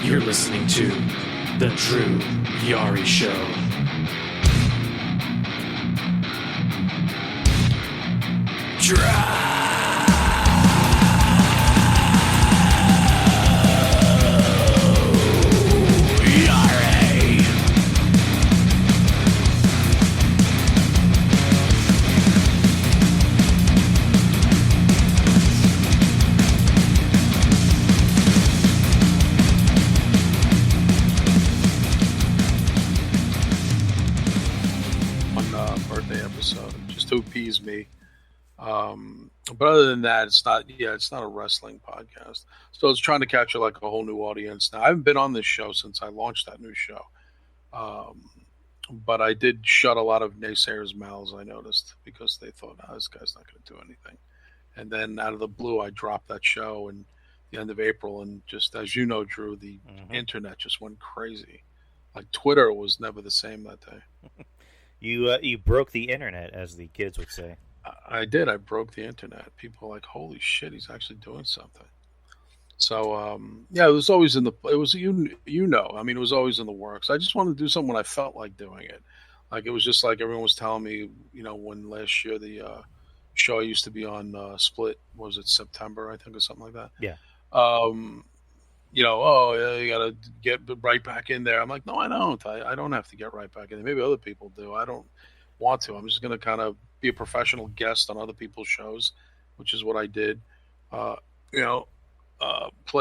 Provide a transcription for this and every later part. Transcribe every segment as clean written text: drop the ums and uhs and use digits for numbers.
You're listening to The Drew Yari Show. To appease me, but other than that, it's not a wrestling podcast, so it's trying to capture like a whole new audience. Now I haven't been on this show since I launched that new show, but I did shut a lot of naysayers' mouths, I noticed, because they thought, this guy's not going to do anything. And then out of the blue, I dropped that show in the end of April, and just as you know, Drew, the internet just went crazy. Like Twitter was never the same that day. You broke the internet, as the kids would say. I did. I broke the internet. People were like, holy shit, he's actually doing something. So, it was always it was always in the works. I just wanted to do something when I felt like doing it. Like, it was just like everyone was telling me, when last year the show I used to be on split, was it September, I think, or something like that? Yeah. You got to get right back in there. I'm like, no, I don't. I don't have to get right back in there. Maybe other people do. I don't want to. I'm just going to kind of be a professional guest on other people's shows, which is what I did. Play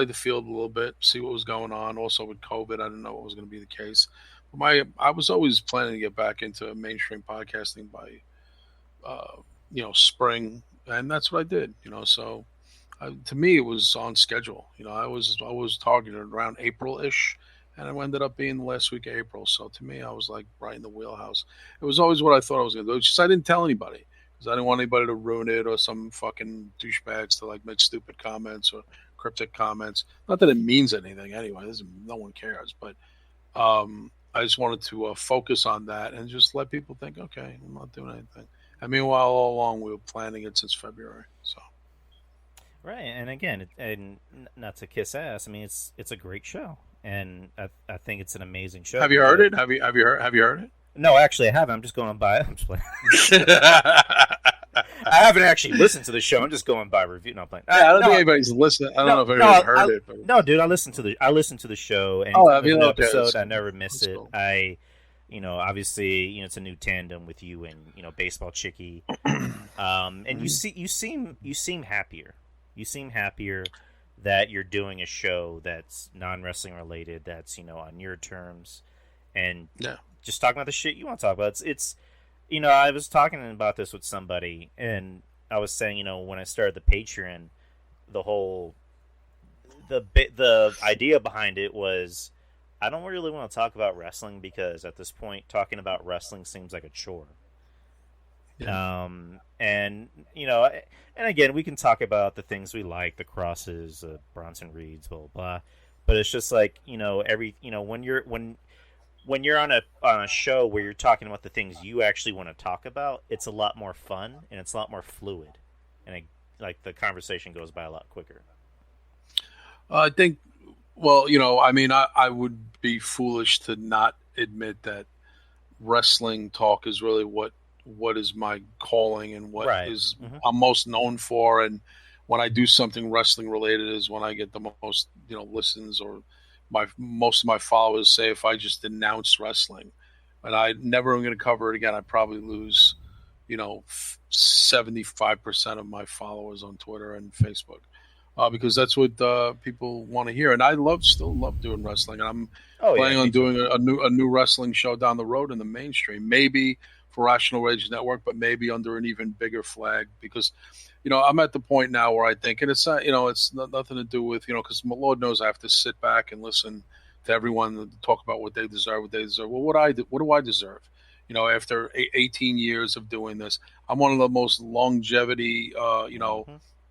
the field a little bit, see what was going on. Also with COVID, I didn't know what was going to be the case. But I was always planning to get back into mainstream podcasting by, spring, and that's what I did. So. To me, it was on schedule. I was targeted around April-ish, and it ended up being the last week of April. So to me, I was like right in the wheelhouse. It was always what I thought I was going to do. It's just I didn't tell anybody because I didn't want anybody to ruin it or some fucking douchebags to like make stupid comments or cryptic comments. Not that it means anything anyway. No one cares. But I just wanted to focus on that and just let people think, okay, I'm not doing anything. And meanwhile, all along, we were planning it since February. So. Right, and again, and not to kiss ass, I mean it's a great show, and I think it's an amazing show. Have you heard it? Have you heard it? No, actually, I haven't. I'm just going by. I'm just playing. I haven't actually listened to the show. I'm just going by review. No, I'm playing. I don't think anybody's listening. I don't know if anyone heard it. But... No, dude, I listened to the show, and episode. I never miss it. Cool. Obviously, it's a new tandem with you and Baseball Chickie, and you seem happier. You seem happier that you're doing a show that's non-wrestling related, that's, on your terms, and just talking about the shit you want to talk about. It's I was talking about this with somebody, and I was saying, when I started the Patreon, the idea behind it was, I don't really want to talk about wrestling because at this point, talking about wrestling seems like a chore. Yeah. And again, we can talk about the things we like, the crosses, Bronson Reeds, blah, blah, blah. But it's just like, when you're on a show where you're talking about the things you actually want to talk about, it's a lot more fun and it's a lot more fluid. And the conversation goes by a lot quicker. I think, I would be foolish to not admit that wrestling talk is really what is my calling and what is I'm most known for, and when I do something wrestling related is when I get the most listens, or most of my followers say if I just announce wrestling and I never am going to cover it again, I probably lose 75% of my followers on Twitter and Facebook, because that's what people want to hear, and I still love doing wrestling, and I'm planning on doing a new wrestling show down the road in the mainstream, maybe for Rational Rage Network, but maybe under an even bigger flag, because I'm at the point now where I think, and it's not it's nothing to do with because Lord knows I have to sit back and listen to everyone talk about what they deserve. Well, what do I deserve? After 18 years of doing this, I'm one of the most longevity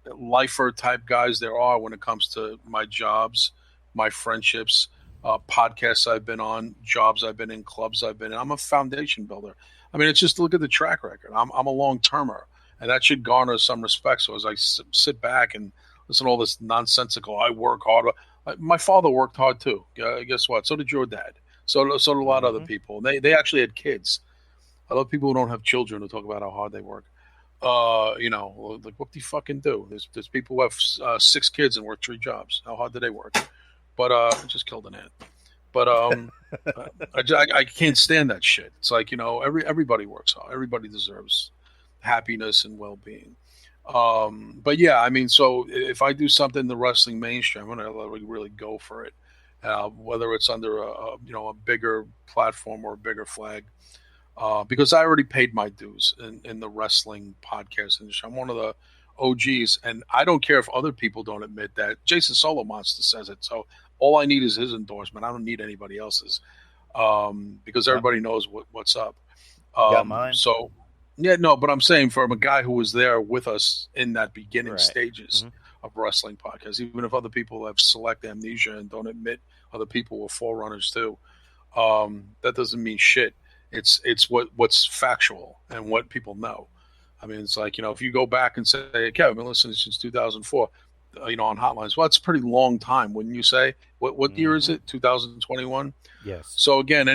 lifer type guys there are when it comes to my jobs, my friendships, podcasts I've been on, jobs I've been in, clubs I've been in. I'm a foundation builder. I mean, it's just look at the track record. I'm a long-termer, and that should garner some respect. So as I sit back and listen to all this nonsensical, I work hard, My father worked hard too. Guess what? So did your dad. So did a lot of other people. They actually had kids. I love people who don't have children who talk about how hard they work. Like what do you fucking do? There's people who have 6 kids and work 3 jobs. How hard do they work? But I just killed an ant. But I can't stand that shit. It's like, everybody works hard. Everybody deserves happiness and well-being. But yeah, I mean, so if I do something in the wrestling mainstream, I'm gonna really go for it. Whether it's under a bigger platform or a bigger flag. Because I already paid my dues in the wrestling podcast industry. I'm one of the OGs, and I don't care if other people don't admit that. Jason Solo Monster says it, so all I need is his endorsement. I don't need anybody else's, because everybody knows what's up. Got mine. So, yeah, no, but I'm saying from a guy who was there with us in that beginning stages of wrestling podcasts, even if other people have select amnesia and don't admit other people were forerunners too, that doesn't mean shit. It's what's factual and what people know. I mean, it's like, if you go back and say, okay, I've been listening since 2004, on Hotlines. Well, that's a pretty long time, wouldn't you say? What year is it? 2021? Yes. So again,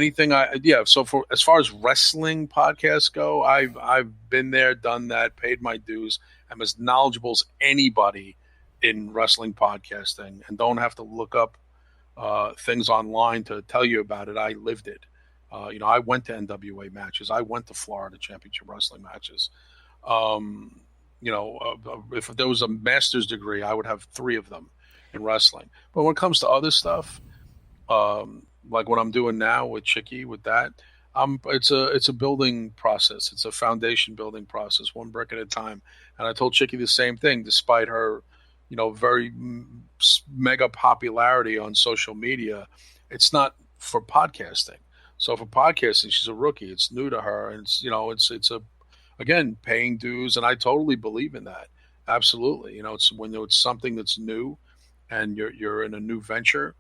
so for as far as wrestling podcasts go, I've been there, done that, paid my dues. I'm as knowledgeable as anybody in wrestling podcasting, and don't have to look up things online to tell you about it. I lived it. I went to NWA matches. I went to Florida Championship Wrestling matches. If there was a master's degree, I would have 3 of them in wrestling. But when it comes to other stuff, like what I'm doing now with Chicky, with that, it's a building process. It's a foundation building process, one brick at a time. And I told Chicky the same thing, despite her, very mega popularity on social media. It's not for podcasting. So for podcasting, she's a rookie. It's new to her, and it's again, paying dues, and I totally believe in that. Absolutely, it's when it's something that's new, and you're in a new venture,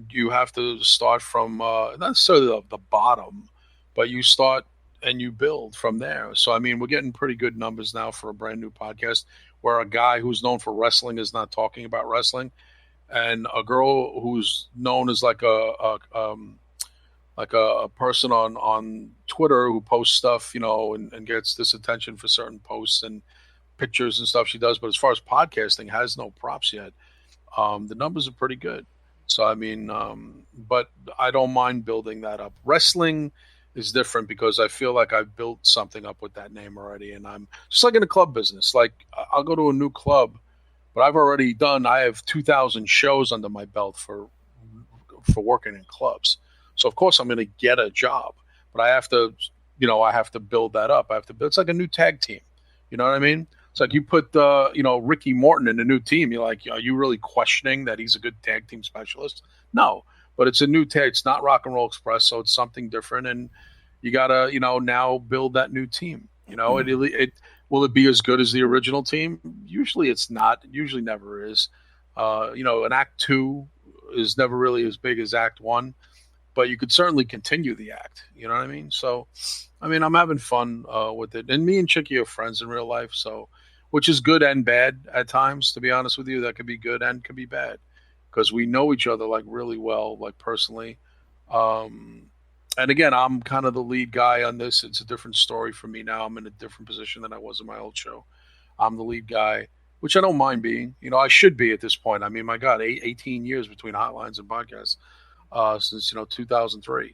you have to start from not necessarily the bottom, but you start and you build from there. So I mean, we're getting pretty good numbers now for a brand new podcast, where a guy who's known for wrestling is not talking about wrestling, and a girl who's known as like a person on Twitter who posts stuff, and gets this attention for certain posts and pictures and stuff she does. But as far as podcasting, has no props yet. The numbers are pretty good. So, I mean, but I don't mind building that up. Wrestling is different because I feel like I've built something up with that name already. And I'm just like in the club business. Like I'll go to a new club, but I have 2,000 shows under my belt for working in clubs. So of course I'm going to get a job, but I have to build that up. It's like a new tag team. You know what I mean? It's like you put, Ricky Morton in a new team. You're like, are you really questioning that he's a good tag team specialist? No, but it's a new tag. It's not Rock and Roll Express, so it's something different. And you got to, now build that new team. Will it be as good as the original team? Usually it's not. It usually never is. An Act 2 is never really as big as Act 1. But you could certainly continue the act. You know what I mean? So, I mean, I'm having fun with it. And me and Chicky are friends in real life, so which is good and bad at times, to be honest with you. That could be good and could be bad because we know each other, like, really well, like, personally. And, again, I'm kind of the lead guy on this. It's a different story for me now. I'm in a different position than I was in my old show. I'm the lead guy, which I don't mind being. I should be at this point. I mean, my God, 18 years between hotlines and podcasts. Since 2003,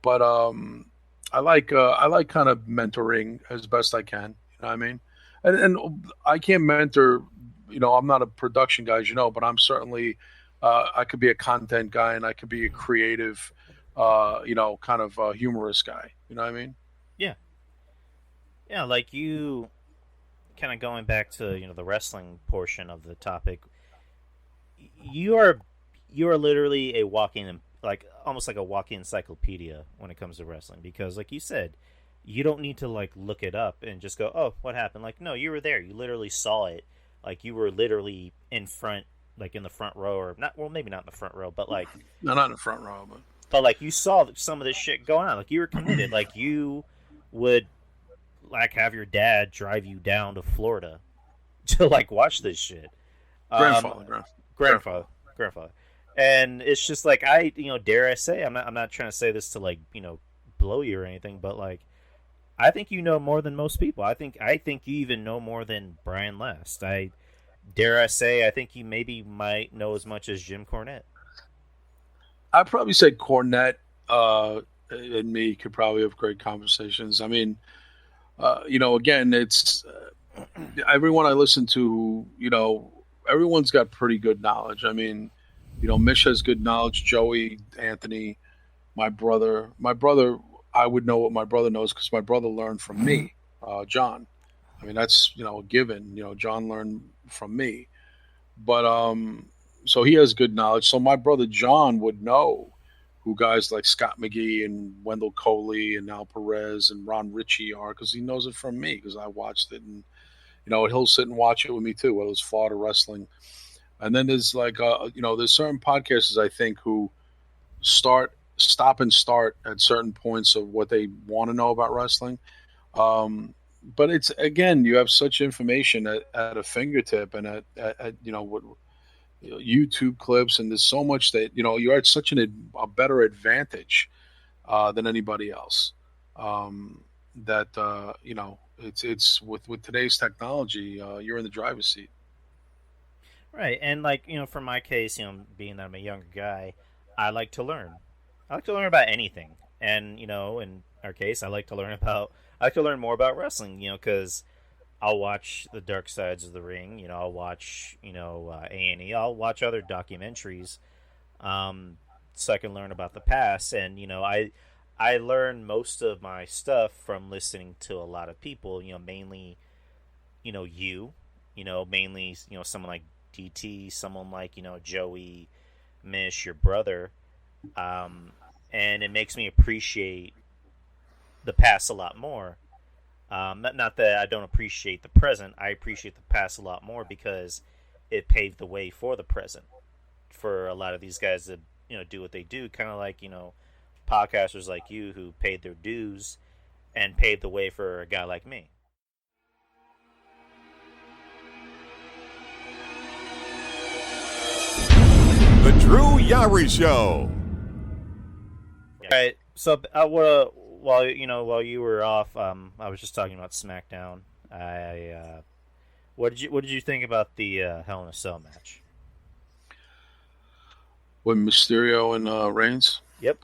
but I like kind of mentoring as best I can. You know what I mean? And I can't mentor. I'm not a production guy, as you know, but I'm certainly I could be a content guy and I could be a creative, kind of humorous guy. You know what I mean? Yeah. Yeah, like you, kind of going back to the wrestling portion of the topic. You are literally a walking, almost like a walking encyclopedia when it comes to wrestling, because like you said, you don't need to look it up and just go, oh, what happened? No, you were there. You literally saw it. You were literally in front, in the front row, or not. Well, maybe not in the front row, but no, not in the front row, but you saw some of this shit going on. You were committed. You would have your dad drive you down to Florida to watch this shit. Grandfather. And it's just like dare I say, I'm not trying to say this to like blow you or anything, but like I think you know more than most people. I think you even know more than Brian Last. Dare I say, I think you maybe might know as much as Jim Cornette. I'd probably say Cornette and me could probably have great conversations. I mean, again, it's everyone I listen to, everyone's got pretty good knowledge. I mean, Mish has good knowledge. Joey, Anthony, my brother, I would know what my brother knows because my brother learned from me, John. I mean, that's, a given. John learned from me. But so he has good knowledge. So my brother John would know who guys like Scott McGee and Wendell Coley and Al Perez and Ron Ritchie are because he knows it from me because I watched it. And, he'll sit and watch it with me too, whether it's Florida wrestling. And then there's like, there's certain podcasters, I think, who stop and start at certain points of what they want to know about wrestling. But it's, again, you have such information at a fingertip and at what YouTube clips, and there's so much that, you're at such a better advantage than anybody else. That, it's with today's technology, you're in the driver's seat. Right. And like, for my case, being that I'm a younger guy, I like to learn. I like to learn about anything. And, in our case, I like to learn more about wrestling, because I'll watch the Dark Sides of the Ring, I'll watch, A&E, I'll watch other documentaries, so I can learn about the past. And, I learn most of my stuff from listening to a lot of people, mainly, mainly, someone like DT, someone like, Joey, Mish, your brother, and it makes me appreciate the past a lot more. Not that I don't appreciate the present, I appreciate the past a lot more because it paved the way for the present for a lot of these guys to do what they do, kind of like podcasters like you who paid their dues and paved the way for a guy like me. The Drew Yari Show. All right, so while you were off, I was just talking about SmackDown. What did you think about the Hell in a Cell match? With Mysterio and Reigns? Yep.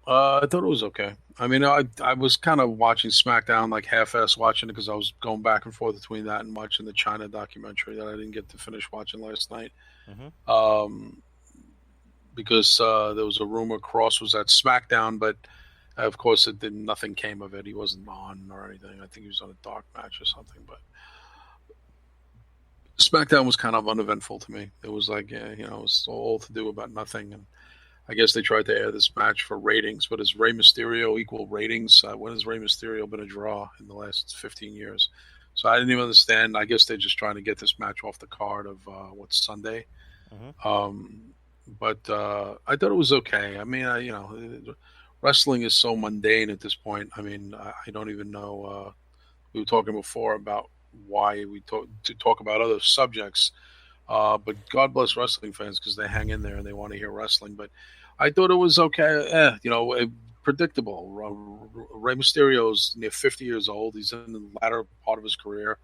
I thought it was okay. I mean, I was kind of watching SmackDown, like half-ass watching it because I was going back and forth between that and watching the Chyna documentary that I didn't get to finish watching last night. Mm-hmm. Because there was a rumor Cross was at SmackDown, but of course nothing came of it. He wasn't on or anything. I think he was on a dark match or something. But SmackDown was kind of uneventful to me. It was like, it was all to do about nothing. And I guess they tried to air this match for ratings, but is Rey Mysterio equal ratings? When has Rey Mysterio been a draw in the last 15 years? So I didn't even understand. I guess they're just trying to get this match off the card of what's Sunday. Mm-hmm. But I thought it was okay. I mean, wrestling is so mundane at this point. I mean, I don't even know. We were talking before about why we talk about other subjects. But God bless wrestling fans because they hang in there and they want to hear wrestling. But I thought it was okay. Predictable. Rey Mysterio's near 50 years old. He's in the latter part of his career.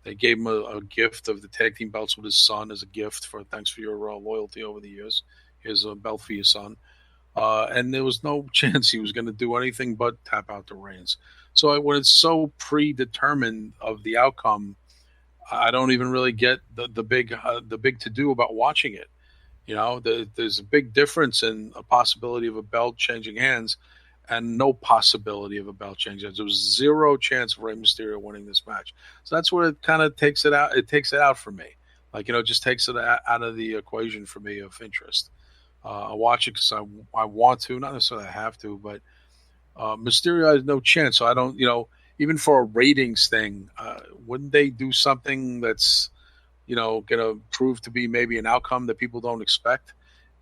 They gave him a gift of the tag team belts with his son as a gift for thanks for your loyalty over the years. Here's a belt for your son. And there was no chance he was going to do anything but tap out to Reigns. So when it's so predetermined of the outcome, I don't even really get the big to do about watching it. There's a big difference in a possibility of a belt changing hands and no possibility of a belt change hands. There was zero chance of Rey Mysterio winning this match. So that's where it kind of takes it out. It takes it out for me. Like, just takes it out of the equation for me of interest. I watch it because I want to, not necessarily I have to, but Mysterio has no chance. So I don't, even for a ratings thing, wouldn't they do something that's, going to prove to be maybe an outcome that people don't expect?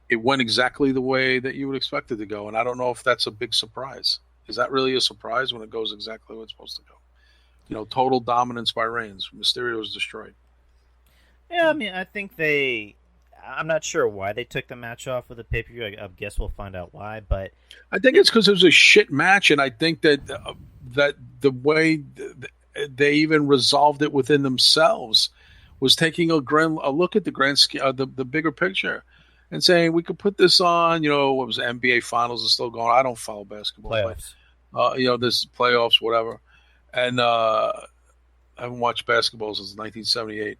It went exactly the way that you would expect it to go, and I don't know if that's a big surprise. Is that really a surprise when it goes exactly where it's supposed to go? Total dominance by Reigns. Mysterio is destroyed. Yeah, I mean, I think I'm not sure why they took the match off with the pay-per-view. I guess we'll find out why. But I think it's because it was a shit match, and I think that that the way they even resolved it within themselves was taking a look at the bigger picture, and saying we could put this on. What was the NBA Finals is still going. I don't follow basketball. Playoffs. But, this playoffs, whatever, and I haven't watched basketball since 1978.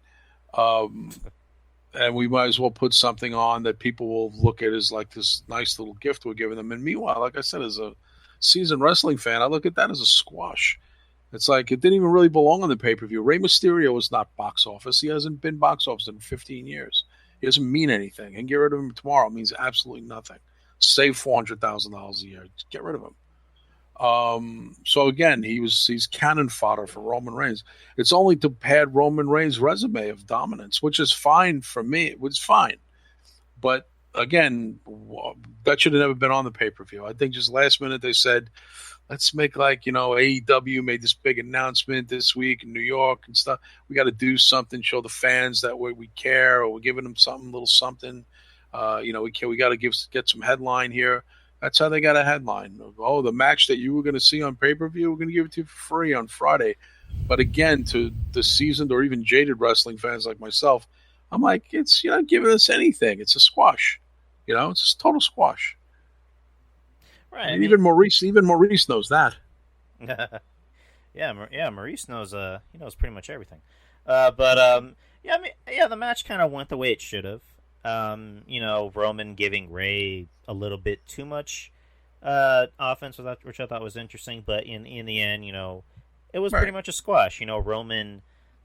And we might as well put something on that people will look at as like this nice little gift we're giving them. And meanwhile, like I said, as a seasoned wrestling fan, I look at that as a squash. It's like it didn't even really belong on the pay-per-view. Rey Mysterio was not box office. He hasn't been box office in 15 years. He doesn't mean anything. And get rid of him tomorrow means absolutely nothing. Save $400,000 a year. Just get rid of him. So again, he's cannon fodder for Roman Reigns. It's only to pad Roman Reigns' resume of dominance, which is fine for me. It was fine. But again, that should have never been on the pay-per-view. I think just last minute they said, let's make AEW made this big announcement this week in New York and stuff. We got to do something, show the fans that way we care, or we're giving them something, a little something. We got to get some headline here. That's how they got a headline. Oh, the match that you were going to see on pay-per-view, we're going to give it to you for free on Friday. But again, to the seasoned or even jaded wrestling fans like myself, I'm like, you're not giving us anything. It's a squash. It's a total squash. Right. Even Maurice knows that. Yeah, Maurice knows. He knows pretty much everything. The match kind of went the way it should have. Roman giving Ray a little bit too much offense, which I thought was interesting. But in the end, it was pretty much a squash. Roman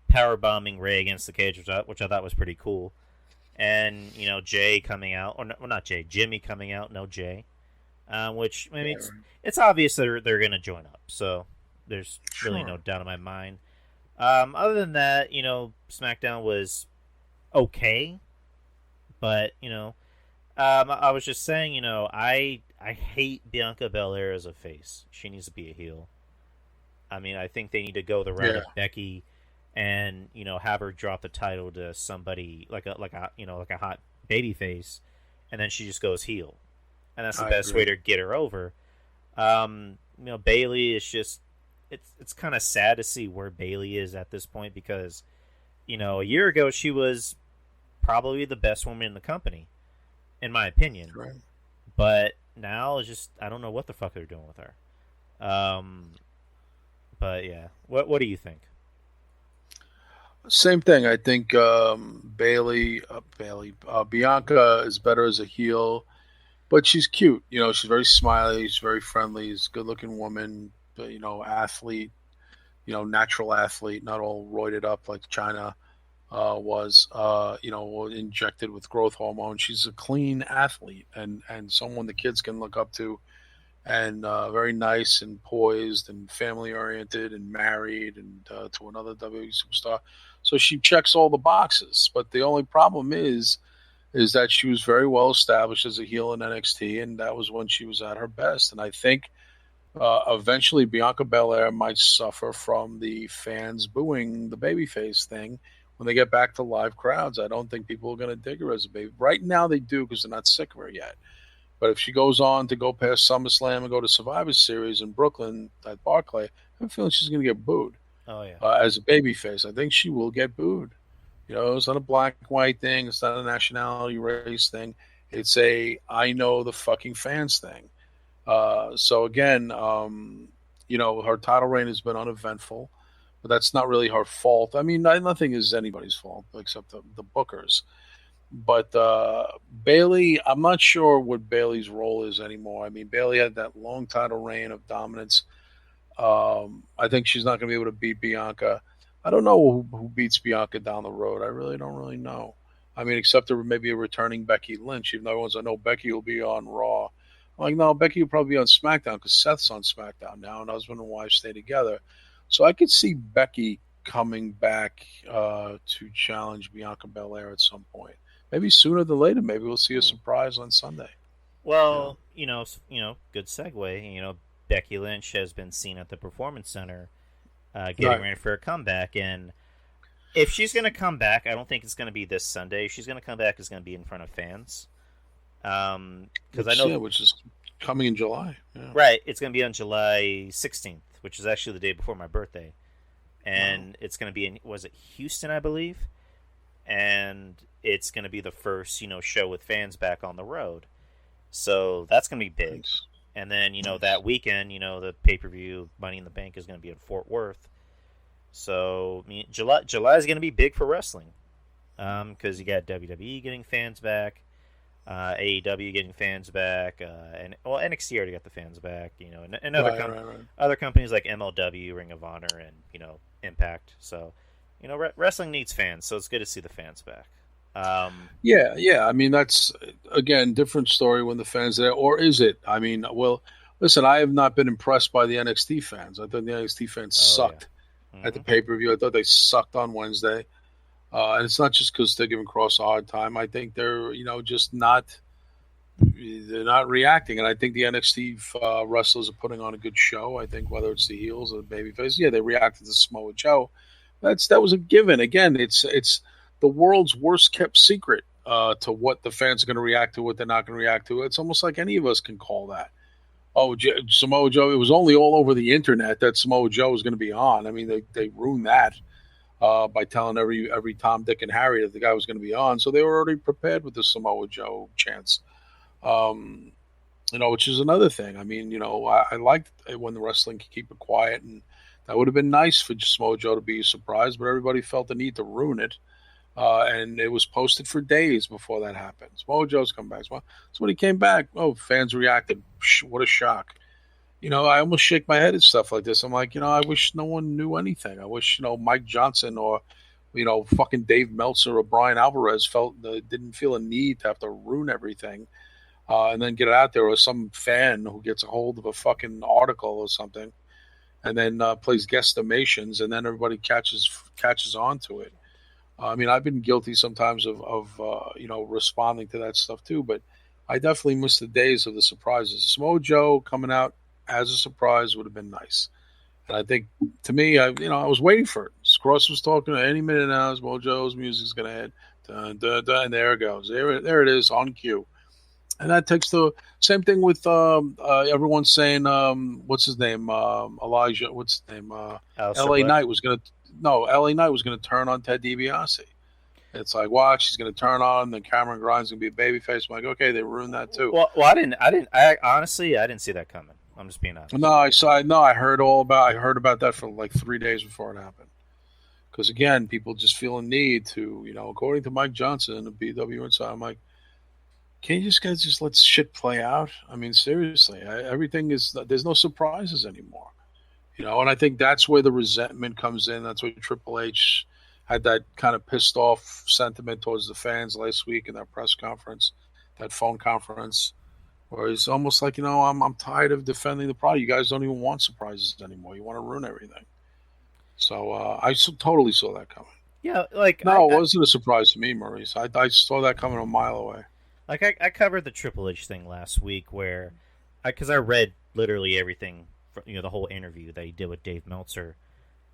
power bombing Ray against the cage, which I thought was pretty cool. And Jay coming out, not Jay, Jimmy coming out, no Jay, which it's obvious they're going to join up. So there's really no doubt in my mind. Other than that, SmackDown was okay. But, I was just saying, I hate Bianca Belair as a face. She needs to be a heel. I mean, I think they need to go the route of Becky and, have her drop the title to somebody like a hot baby face, and then she just goes heel. And that's the best way to get her over. Bayley is just it's kind of sad to see where Bayley is at this point because, a year ago she was probably the best woman in the company, in my opinion. Right. But now it's just I don't know what the fuck they're doing with her. But yeah, what do you think? Same thing. I think Bianca is better as a heel, but she's cute. She's very smiley. She's very friendly. She's a good-looking woman. Athlete. Natural athlete, not all roided up like Chyna. Was injected with growth hormone. She's a clean athlete and someone the kids can look up to, and very nice and poised and family oriented and married and to another WWE superstar. So she checks all the boxes. But the only problem is that she was very well established as a heel in NXT, and that was when she was at her best. And I think eventually Bianca Belair might suffer from the fans booing the babyface thing. When they get back to live crowds, I don't think people are going to dig her as a baby. Right now they do because they're not sick of her yet. But if she goes on to go past SummerSlam and go to Survivor Series in Brooklyn at Barclay, I have a feeling she's going to get booed. Oh, yeah. As a babyface. I think she will get booed. It's not a black-white thing. It's not a nationality, race thing. It's a I know the fucking fans thing. So again, her title reign has been uneventful. But that's not really her fault. I mean, nothing is anybody's fault except the bookers. But Bayley, I'm not sure what Bayley's role is anymore. I mean, Bayley had that long title reign of dominance. I think she's not going to be able to beat Bianca. I don't know who beats Bianca down the road. I really don't really know. I mean, except for maybe a returning Becky Lynch. Even though everyone's like, no, Becky will be on Raw. I'm like, no, Becky will probably be on SmackDown because Seth's on SmackDown now, and husband and wife stay together. So I could see Becky coming back to challenge Bianca Belair at some point. Maybe sooner than later. Maybe we'll see a surprise on Sunday. Well, good segue. Becky Lynch has been seen at the Performance Center getting ready for a comeback, and If she's going to come back, I don't think it's going to be this Sunday. If she's going to come back, it's going to be in front of fans. Because I know, which is coming in July. Yeah. Right, it's going to be on July 16th, which is actually the day before my birthday, and it's going to be in Houston, I believe, and it's going to be the first show with fans back on the road. So that's going to be big. Thanks. And then, that weekend, the pay-per-view Money in the Bank is going to be in Fort Worth. So, July is going to be big for wrestling. Because you got WWE getting fans back, AEW getting fans back, and NXT already got the fans back, and other companies like MLW, Ring of Honor, and, Impact. So, wrestling needs fans, so it's good to see the fans back. Yeah. I mean, that's, again, different story when the fans are there, or is it? I mean, well, listen, I have not been impressed by the NXT fans. I thought the NXT fans sucked at the pay-per-view. I thought they sucked on Wednesday. And it's not just because they're giving Cross a hard time. I think they're, just not reacting. And I think the NXT wrestlers are putting on a good show. I think whether it's the heels or the babyface, they reacted to Samoa Joe. That was a given. Again, it's the world's worst kept secret to what the fans are going to react to, what they're not going to react to. It's almost like any of us can call that. Oh, Samoa Joe, it was only all over the internet that Samoa Joe was going to be on. I mean, they ruined that by telling every Tom, Dick, and Harry that the guy was going to be on. So they were already prepared with the Samoa Joe chance. Which is another thing. I mean, I liked it when the wrestling could keep it quiet, and that would have been nice for Samoa Joe to be surprised, but everybody felt the need to ruin it. And it was posted for days before that happened. Samoa Joe's come back. So when he came back, fans reacted. What a shock. I almost shake my head at stuff like this. I'm like, I wish no one knew anything. I wish, Mike Johnson or, fucking Dave Meltzer or Brian Alvarez didn't feel a need to have to ruin everything and then get it out there, or some fan who gets a hold of a fucking article or something and then plays guesstimations, and then everybody catches on to it. I mean, I've been guilty sometimes of responding to that stuff too, but I definitely miss the days of the surprises. Samoa Joe coming out as a surprise would have been nice. And I think, to me, I was waiting for it. Cross was talking any minute now. Samoa Joe's music's going to hit. Dun, dun, dun, and there it goes. There it is on cue. And that takes the same thing with everyone saying, what's his name? Elijah, what's his name? LA Knight was going to turn on Ted DiBiase. It's like, watch, he's going to turn on, then Cameron Grimes going to be a babyface. I'm like, okay, they ruined that too. Well, I honestly, I didn't see that coming. I'm just being honest. No, I heard about that for like 3 days before it happened. Because again, people just feel a need to, according to Mike Johnson, the BW Inside, I'm like, can you guys just let shit play out? I mean, seriously, there's no surprises anymore. And I think that's where the resentment comes in. That's where Triple H had that kind of pissed off sentiment towards the fans last week in that press conference, that phone conference, where he's almost like, I'm tired of defending the product. You guys don't even want surprises anymore. You want to ruin everything. So I totally saw that coming. Yeah, it wasn't a surprise to me, Maurice. I saw that coming a mile away. Like I covered the Triple H thing last week, where because I read literally everything, the whole interview that he did with Dave Meltzer,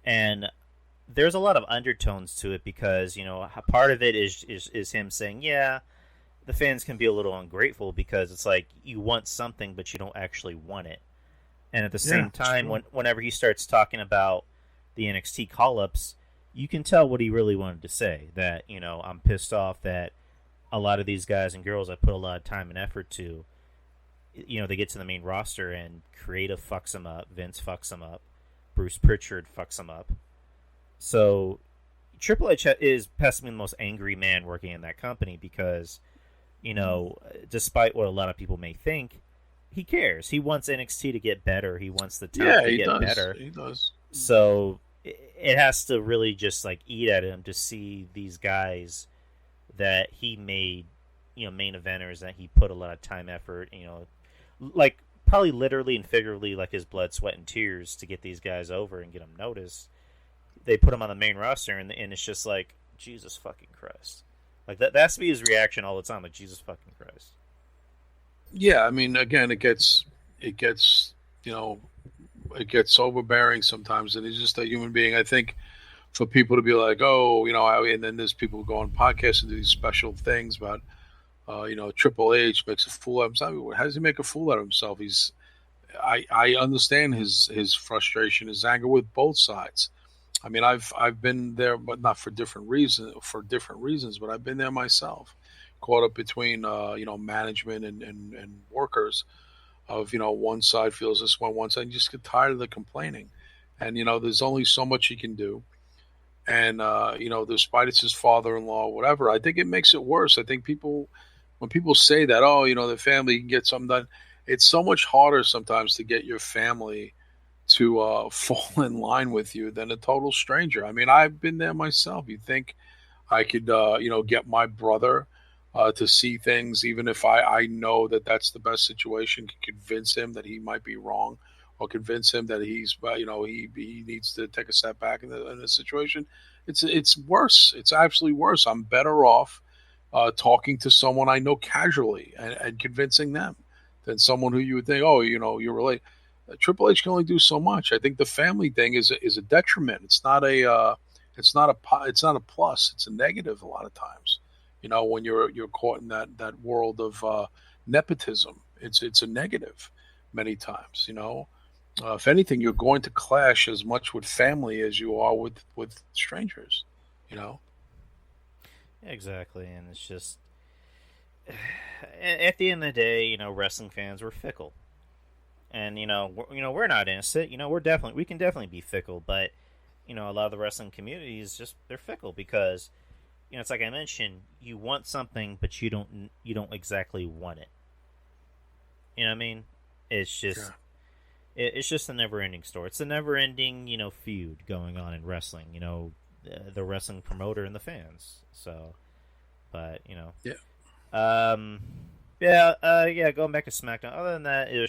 and there's a lot of undertones to it because part of it is him saying, the fans can be a little ungrateful because it's like you want something but you don't actually want it, and at the same time, whenever he starts talking about the NXT call-ups, you can tell what he really wanted to say. That I'm pissed off that a lot of these guys and girls I put a lot of time and effort to, they get to the main roster and creative fucks them up, Vince fucks them up, Bruce Pritchard fucks them up. So Triple H is possibly the most angry man working in that company because, despite what a lot of people may think, he cares. He wants NXT to get better. He wants the talent to get better. He does. So it has to really just eat at him to see these guys that he made, main eventers, that he put a lot of time, effort, probably literally and figuratively, his blood, sweat, and tears to get these guys over and get them noticed. They put him on the main roster, and it's just like, Jesus fucking Christ. That has to be his reaction all the time, like, Jesus fucking Christ. Yeah, I mean, again, it gets overbearing sometimes, and he's just a human being. I think for people to be like, oh, and then there's people who go on podcasts and do these special things about, Triple H makes a fool out of himself. How does he make a fool out of himself? I understand his frustration, his anger with both sides. I mean, I've been there, but not for different reasons. But I've been there myself, caught up between management and workers. Of one side feels this one side, you just get tired of the complaining, and there's only so much he can do. And despite it's his father-in-law, whatever, I think it makes it worse. I think when people say that, the family can get something done, it's so much harder sometimes to get your family to fall in line with you than a total stranger. I mean, I've been there myself. You think I could, get my brother to see things, even if I know that that's the best situation, can convince him that he might be wrong, or convince him that he's, he needs to take a step back in the situation. It's worse. It's absolutely worse. I'm better off talking to someone I know casually and convincing them than someone who you would think, you're related. Triple H can only do so much. I think the family thing is a detriment. It's not a plus. It's a negative a lot of times. When you're caught in that world of nepotism, it's a negative many times. If anything, you're going to clash as much with family as you are with strangers. Exactly, and it's just at the end of the day, wrestling fans, we're fickle, and we're not innocent. We can definitely be fickle, but a lot of the wrestling community is just, they're fickle because it's like I mentioned, you want something, but you don't exactly want it. You know what I mean? It's just. Sure. It's just a never-ending story. It's a never-ending, feud going on in wrestling. The wrestling promoter and the fans. So, but yeah, Going back to SmackDown. Other than that, it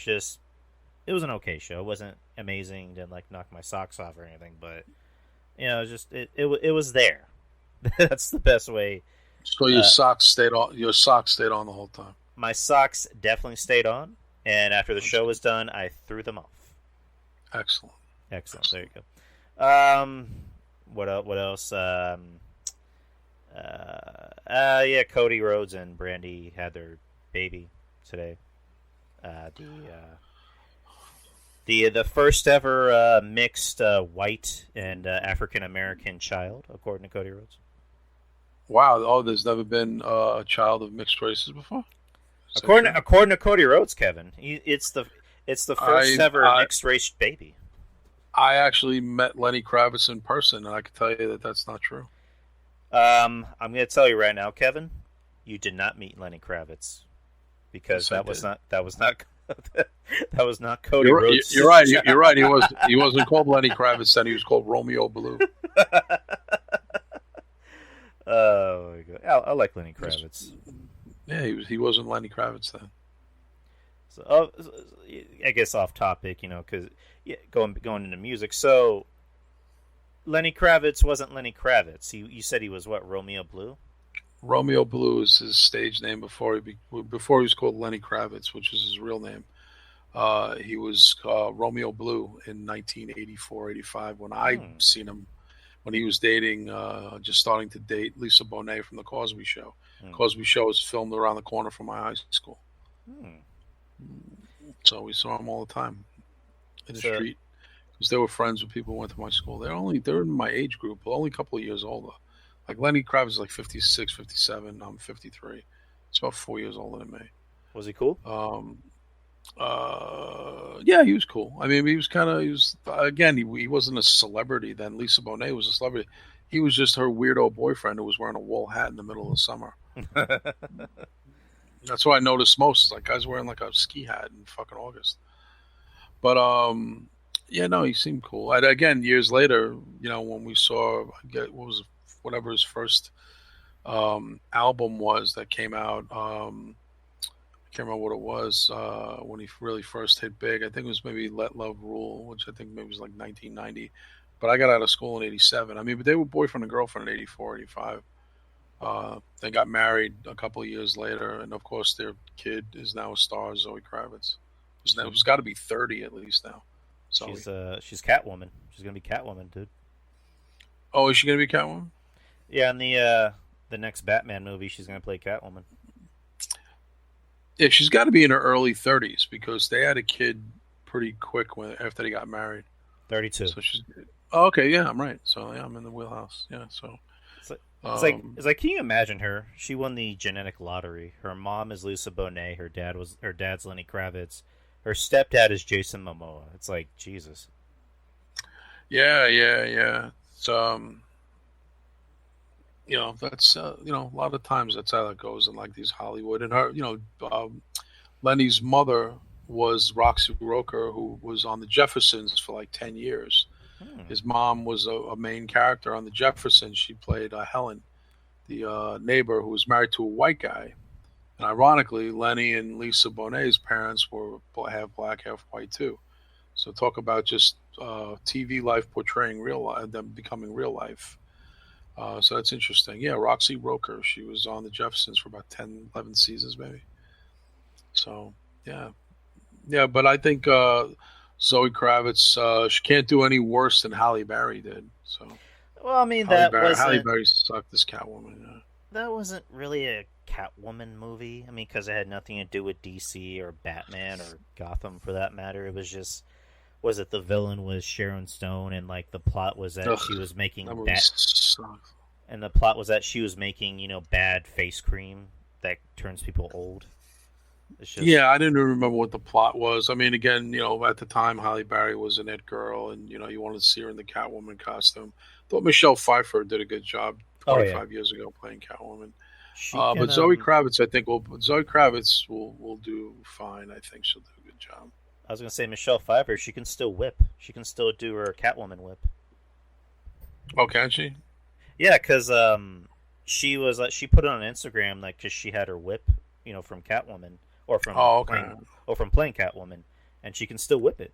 was an okay show. It wasn't amazing. Didn't knock my socks off or anything, but it was there. That's the best way. So your socks stayed on. Your socks stayed on the whole time. My socks definitely stayed on. And after the show was done, I threw them off. Excellent. There you go. What else? Cody Rhodes and Brandy had their baby today. The first ever mixed white and African American child, according to Cody Rhodes. Wow! Oh, there's never been a child of mixed races before. According to Cody Rhodes, Kevin, it's the first ever mixed race baby. I actually met Lenny Kravitz in person, and I can tell you that that's not true. I'm going to tell you right now, Kevin, you did not meet Lenny Kravitz because that was not Cody Rhodes. You're right. You're right. He wasn't called Lenny Kravitz then. He was called Romeo Blue. Oh my God! I like Lenny Kravitz. Yeah, he wasn't Lenny Kravitz then. So, I guess off topic, because going into music. So, Lenny Kravitz wasn't Lenny Kravitz. You said he was what? Romeo Blue. Romeo Blue is his stage name before he was called Lenny Kravitz, which is his real name. He was Romeo Blue in 1984-85 when I seen him when he was dating, just starting to date Lisa Bonet from the Cosby Show. Cosby Show was filmed around the corner from my high school. So we saw him all the time in the street because they were friends with people who went to my school. They're in my age group, but only a couple of years older. Like Lenny Kravitz is like 56, 57. I'm 53. It's about 4 years older than me. Was he cool? Yeah, he was cool. I mean, he wasn't a celebrity then. Lisa Bonet was a celebrity. He was just her weirdo boyfriend who was wearing a wool hat in the middle of the summer. That's what I noticed most. Like guys wearing like a ski hat in fucking August. But he seemed cool. And again, years later, when we saw whatever his first album was that came out. I can't remember what it was when he really first hit big. I think it was maybe Let Love Rule, which I think maybe was like 1990. But I got out of school in 87. I mean, but they were boyfriend and girlfriend in 84, 85. They got married a couple of years later. And, of course, their kid is now a star, Zoe Kravitz. It's got to be 30 at least now. She's Catwoman. She's going to be Catwoman, dude. Oh, is she going to be Catwoman? Yeah, in the next Batman movie, she's going to play Catwoman. Yeah, she's got to be in her early 30s because they had a kid pretty quick after they got married. 32. So she's okay. Yeah, I'm right. So yeah, I'm in the wheelhouse. Yeah. So it's like, can you imagine her? She won the genetic lottery. Her mom is Lisa Bonet. Her dad's Lenny Kravitz. Her stepdad is Jason Momoa. It's like Jesus. Yeah. It's that's a lot of times that's how that goes in like these Hollywood. And her, Lenny's mother was Roxy Roker, who was on the Jeffersons for like 10 years. His mom was a main character on the Jeffersons. She played Helen, the neighbor who was married to a white guy. And ironically, Lenny and Lisa Bonet's parents were half black, half white too. So talk about just TV life portraying real life, them becoming real life. So that's interesting. Yeah, Roxy Roker. She was on the Jeffersons for about 10, 11 seasons maybe. So, yeah. Yeah, but I think Zoe Kravitz, she can't do any worse than Halle Berry did. So, well, I mean, Halle Berry sucked as Catwoman. Yeah. That wasn't really a Catwoman movie. I mean, because it had nothing to do with DC or Batman or Gotham for that matter. It was just, was it the villain was Sharon Stone, and like the plot was that she was making and the plot was that she was making bad face cream that turns people old. Yeah, I didn't remember what the plot was. I mean, again, at the time, Halle Berry was an it girl, and you wanted to see her in the Catwoman costume. Thought Michelle Pfeiffer did a good job 25 years ago playing Catwoman. But Zoe Kravitz, I think, will do fine. I think she'll do a good job. I was going to say Michelle Pfeiffer. She can still whip. She can still do her Catwoman whip. Oh, can she? Yeah, because she put it on Instagram because she had her whip, from Catwoman. Or from playing Catwoman, and she can still whip it.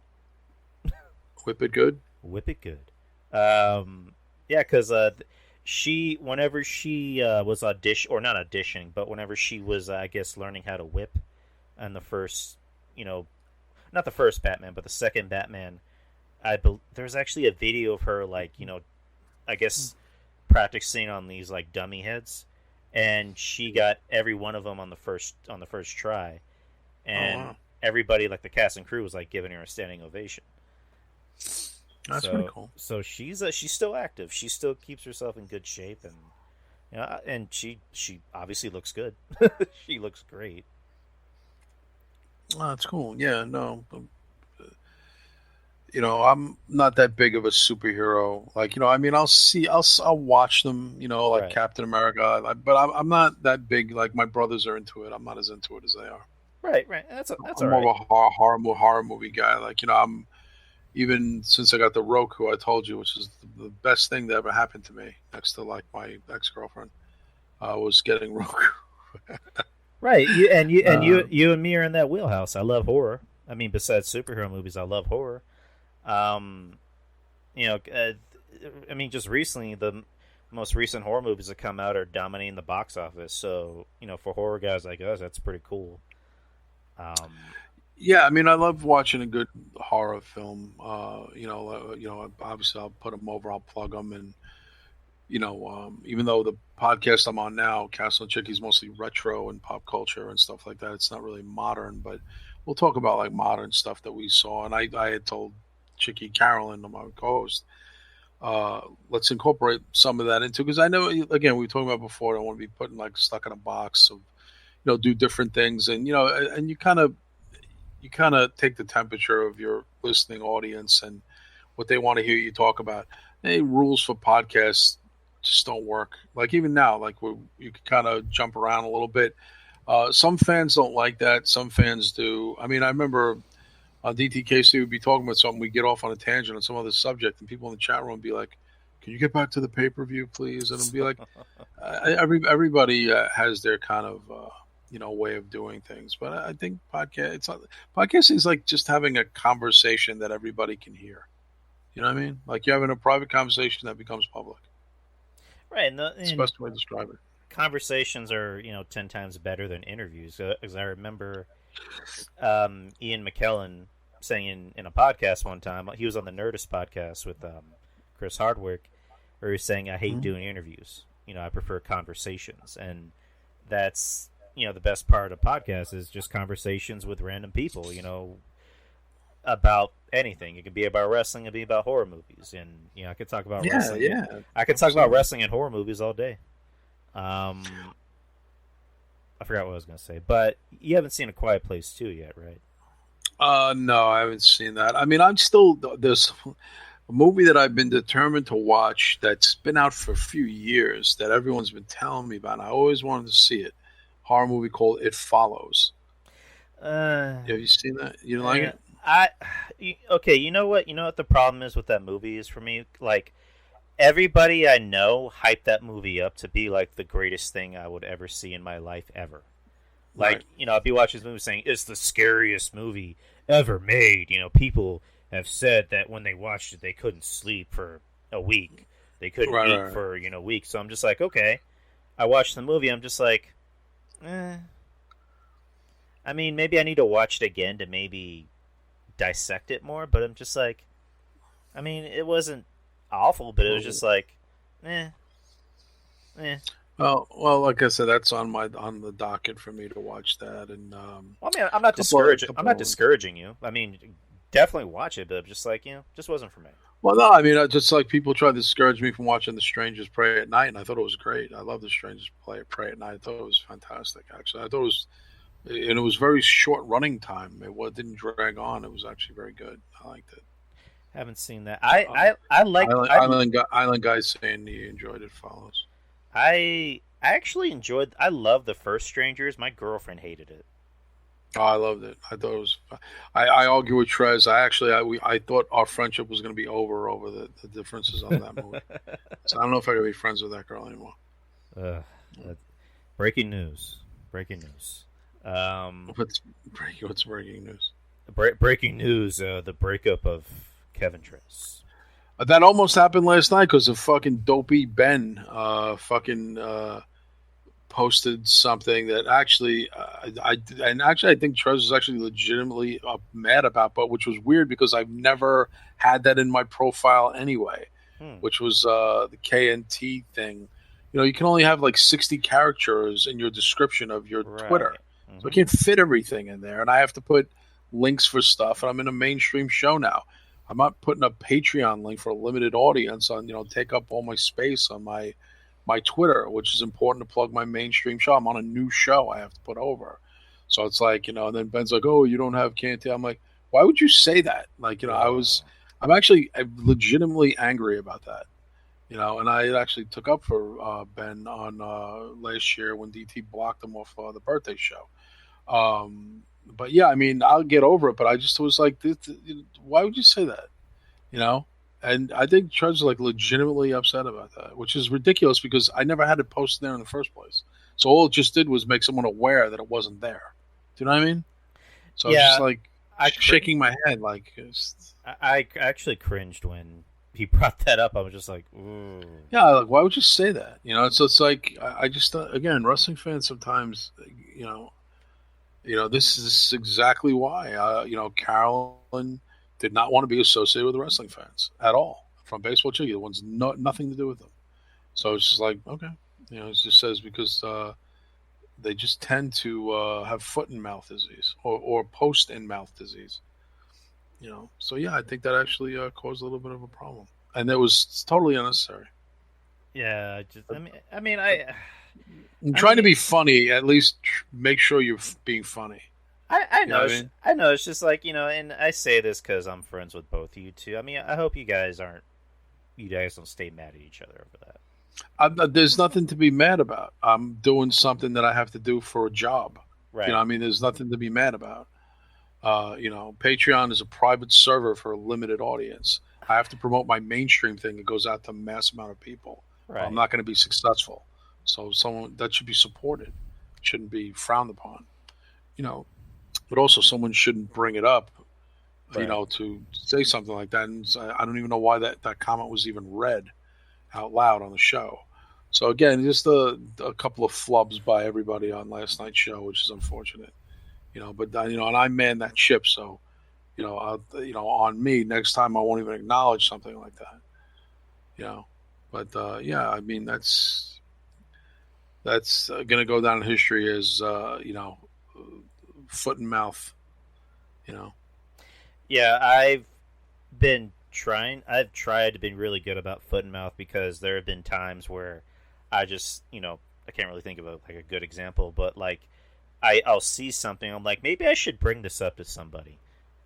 Whip it good. Whip it good. Yeah, because whenever she was not auditioning, but whenever she was, I guess, learning how to whip, and the first, not the first Batman, but the second Batman, there's actually a video of her I guess practicing on these like dummy heads. And she got every one of them on the first try, and everybody, like the cast and crew, was like giving her a standing ovation. That's pretty cool. So she's still active. She still keeps herself in good shape, and and she obviously looks good. She looks great. Oh, that's cool. Yeah, no. I'm not that big of a superhero. I'll watch them, like right. Captain America, but I'm not that big. Like my brothers are into it. I'm not as into it as they are. Right. That's I'm more of a horror movie guy. I'm even since I got the Roku, I told you, which is the best thing that ever happened to me next to like my ex-girlfriend, was getting Roku. Right. You and me are in that wheelhouse. I love horror. I mean, besides superhero movies, I love horror. Just recently, the most recent horror movies that come out are dominating the box office. So, for horror guys like us, that's pretty cool. Yeah, I mean, I love watching a good horror film. Obviously, I'll put them over, I'll plug them, and even though the podcast I'm on now, Castle and Chicky, is mostly retro and pop culture and stuff like that, it's not really modern, but we'll talk about like modern stuff that we saw. And I had told Chicky Carolyn, my co-host, let's incorporate some of that into, because I know, again, we were talking about before, I don't want to be putting like stuck in a box of, do different things, and and you kind of take the temperature of your listening audience and what they want to hear you talk about. Any rules for podcasts just don't work. Like even now, like you can kind of jump around a little bit. Some fans don't like that. Some fans do. I mean, I remember on DTKC, we'd be talking about something, we'd get off on a tangent on some other subject, and people in the chat room would be like, can you get back to the pay-per-view, please? And it'd be like, everybody has their kind of, way of doing things. But I think podcasting is like just having a conversation that everybody can hear. You know what I mean? Like you're having a private conversation that becomes public. Right. It's the best way to describe it. Conversations are, 10 times better than interviews. Because I remember Ian McKellen saying in a podcast one time, he was on the Nerdist podcast with Chris Hardwick, or he's saying I hate doing interviews. I prefer conversations, and that's the best part of podcasts is just conversations with random people. About anything. It could be about wrestling. It could be about horror movies, and I could talk about wrestling. Yeah, I could talk about wrestling and horror movies all day. I forgot what I was going to say, but you haven't seen A Quiet Place 2 yet, right? No, I haven't seen that. I mean, there's a movie that I've been determined to watch that's been out for a few years that everyone's been telling me about. And I always wanted to see it. Horror movie called It Follows. Have you seen that? You don't like it? Okay, you know what the problem is with that movie is for me? Like, everybody I know hyped that movie up to be like the greatest thing I would ever see in my life ever. Like, right. I'd be watching this movie saying, it's the scariest movie ever made. People have said that when they watched it, they couldn't sleep for a week. They couldn't eat for, weeks. So I'm just like, okay. I watched the movie, I'm just like, I mean, maybe I need to watch it again to maybe dissect it more, but I'm just like, I mean, it wasn't awful, but it was just like, Well, like I said, that's on the docket for me to watch that. And I mean, I'm not discouraging. I'm not discouraging you. I mean, definitely watch it, but just like just wasn't for me. Well, no, I mean, just like people try to discourage me from watching The Strangers Pray at Night, and I thought it was great. I love The Strangers Pray at Night. I thought it was fantastic. Actually, I thought it was, and it was very short running time. It didn't drag on. It was actually very good. I liked it. Haven't seen that. I like Island Guy saying he enjoyed It Follows. I actually enjoyed. I love the first Strangers. My girlfriend hated it. Oh, I loved it. I thought it was. I argue with Trez. I thought our friendship was going to be over the differences on that movie. So I don't know if I can be friends with that girl anymore. Breaking news. Breaking news. What's breaking news? Breaking news. The breakup of Kevin Trez. That almost happened last night because of fucking dopey Ben posted something that actually I think Trez was actually legitimately mad about, but which was weird because I've never had that in my profile anyway, which was the KNT thing. You can only have like 60 characters in your description of your Twitter, so I can't fit everything in there, and I have to put links for stuff, and I'm in a mainstream show now. I'm not putting a Patreon link for a limited audience on, take up all my space on my Twitter, which is important to plug my mainstream show. I'm on a new show I have to put over. So it's like, and then Ben's like, oh, you don't have Canty. I'm like, why would you say that? Like, I'm legitimately angry about that, and I actually took up for Ben on last year when DT blocked him off the birthday show. But yeah, I mean, I'll get over it, but I just was like, why would you say that? And I think Trez is like legitimately upset about that, which is ridiculous because I never had it posted there in the first place. So all it just did was make someone aware that it wasn't there. Do you know what I mean? So yeah, I was just like shaking my head. Like, I actually cringed when he brought that up. I was just like, ooh. Yeah, like, why would you say that? So it's like, I just, again, wrestling fans sometimes, this is exactly why, Carolyn did not want to be associated with the wrestling fans at all. From baseball to it wants nothing to do with them. So it's just like, okay. It just says because they just tend to have foot and mouth disease or post and mouth disease. So yeah, I think that actually caused a little bit of a problem. And that was totally unnecessary. Yeah, I'm trying to be funny. At least make sure you're being funny. I know. I know. It's just like, and I say this because I'm friends with both of you two. I mean, I hope you guys don't stay mad at each other over that. There's nothing to be mad about. I'm doing something that I have to do for a job. Right. There's nothing to be mad about. Patreon is a private server for a limited audience. I have to promote my mainstream thing that goes out to a mass amount of people. Right. I'm not going to be successful. So someone that should be supported. It shouldn't be frowned upon. But also someone shouldn't bring it up, right. To say something like that. And I don't even know why that comment was even read out loud on the show. So again, just a couple of flubs by everybody on last night's show, which is unfortunate. But and I manned that ship, so on me next time I won't even acknowledge something like that. But yeah, I mean that's going to go down in history as foot and mouth. Yeah, I've been trying. I've tried to be really good about foot and mouth because there have been times where I just, I can't really think of a good example, but like I'll see something, I'm like, maybe I should bring this up to somebody,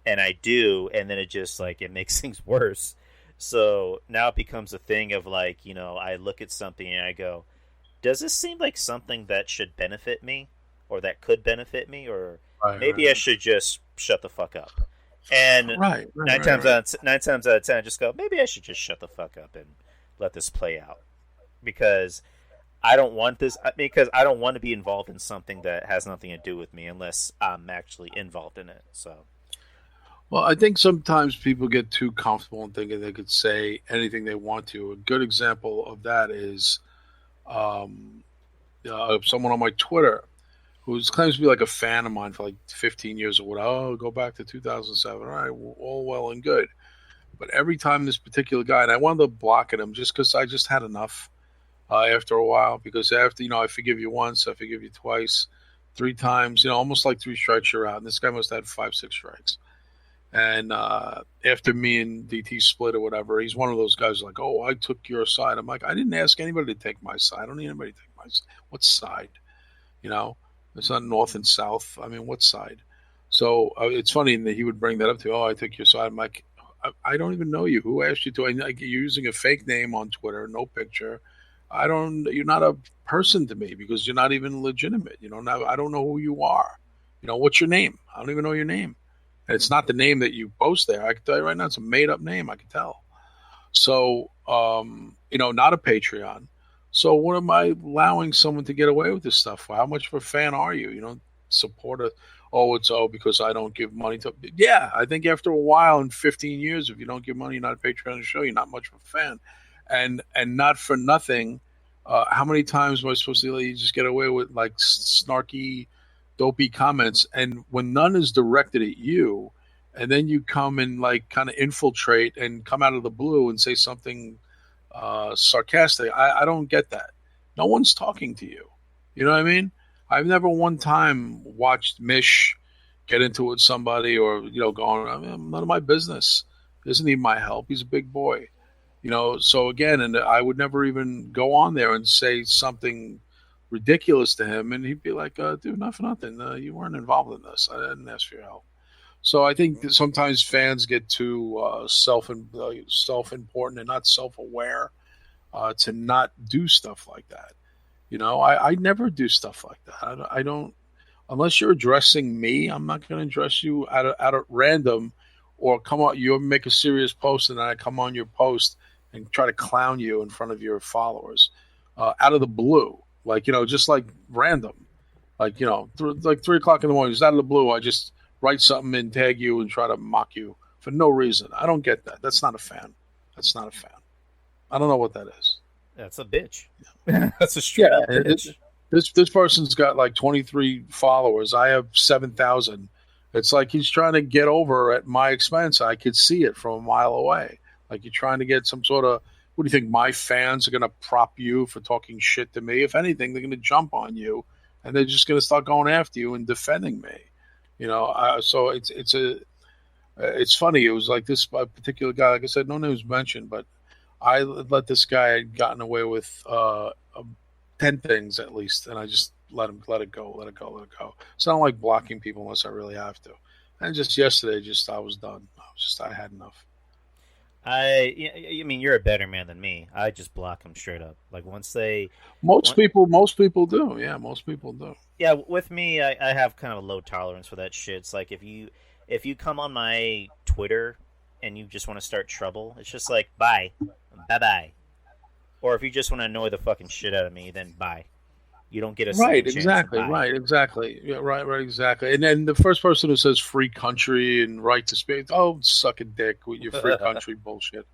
and I do, and then it just it makes things worse. So now it becomes a thing of like, I look at something and I go, does this seem like something that should benefit me, or that could benefit me, or maybe I should just shut the fuck up. And nine times out of 10, I just go, maybe I should just shut the fuck up and let this play out, because I don't want this. Because I don't want to be involved in something that has nothing to do with me unless I'm actually involved in it. So, well, I think sometimes people get too comfortable in thinking they could say anything they want to. A good example of that is someone on my Twitter who claims to be like a fan of mine for like 15 years or whatever. Oh, go back to 2007. All right, all well and good. But every time this particular guy, and I wound up blocking him just because I just had enough after a while. Because after, I forgive you once, I forgive you twice, 3 times, almost like 3 strikes, you're out. And this guy must have had 5, 6 strikes. And after me and DT split or whatever, he's one of those guys like, oh, I took your side. I'm like, I didn't ask anybody to take my side. I don't need anybody to take my side. What side? It's not north and south. I mean, what side? So it's funny that he would bring that up to, oh, I took your side. I'm like, I don't even know you. Who asked you to? You're using a fake name on Twitter, no picture. You're not a person to me because you're not even legitimate. I don't know who you are. What's your name? I don't even know your name. And it's not the name that you post there. I can tell you right now, it's a made up name. I can tell. So, not a Patreon. So what am I allowing someone to get away with this stuff for? How much of a fan are you? You don't support because I don't give money to. Yeah, I think after a while, in 15 years, if you don't give money, you're not a Patreon show, you're not much of a fan. And not for nothing, how many times am I supposed to let you just get away with like snarky, dopey comments? And when none is directed at you, and then you come and like kind of infiltrate and come out of the blue and say something sarcastic. I don't get that. No one's talking to you. You know what I mean? I've never one time watched Mish get into it with somebody or, going, none of my business. Isn't he my help? He's a big boy. So again, and I would never even go on there and say something ridiculous to him. And he'd be like, dude, not for nothing. You weren't involved in this. I didn't ask for your help. So I think that sometimes fans get too self-important and not self-aware to not do stuff like that. I never do stuff like that. I don't, unless you're addressing me. I'm not going to address you out of random, or come on. You make a serious post and then I come on your post and try to clown you in front of your followers out of the blue, like just like random, like like 3 o'clock in the morning, just out of the blue. I just write something and tag you and try to mock you for no reason. I don't get that. That's not a fan. That's not a fan. I don't know what that is. That's a bitch. That's a straight up bitch. This person's got like 23 followers. I have 7,000. It's like he's trying to get over at my expense. I could see it from a mile away. Like you're trying to get some sort of, what do you think? My fans are going to prop you for talking shit to me? If anything, they're going to jump on you and they're just going to start going after you and defending me. So it's funny. It was like this particular guy, like I said, no names mentioned, but I let this guy had gotten away with 10 things at least, and I just let it go. So I don't like blocking people unless I really have to. And just yesterday, I was done. I had enough. I mean, you're a better man than me. I just block them straight up. Like most people do. Yeah, most people do. Yeah, with me, I have kind of a low tolerance for that shit. It's like if you come on my Twitter and you just want to start trouble, it's just like bye. Or if you just want to annoy the fucking shit out of me, then bye. You don't get a right, exactly, right, exactly, yeah, right, exactly. And then the first person who says free country and right to speak, oh, suck a dick with your free country bullshit.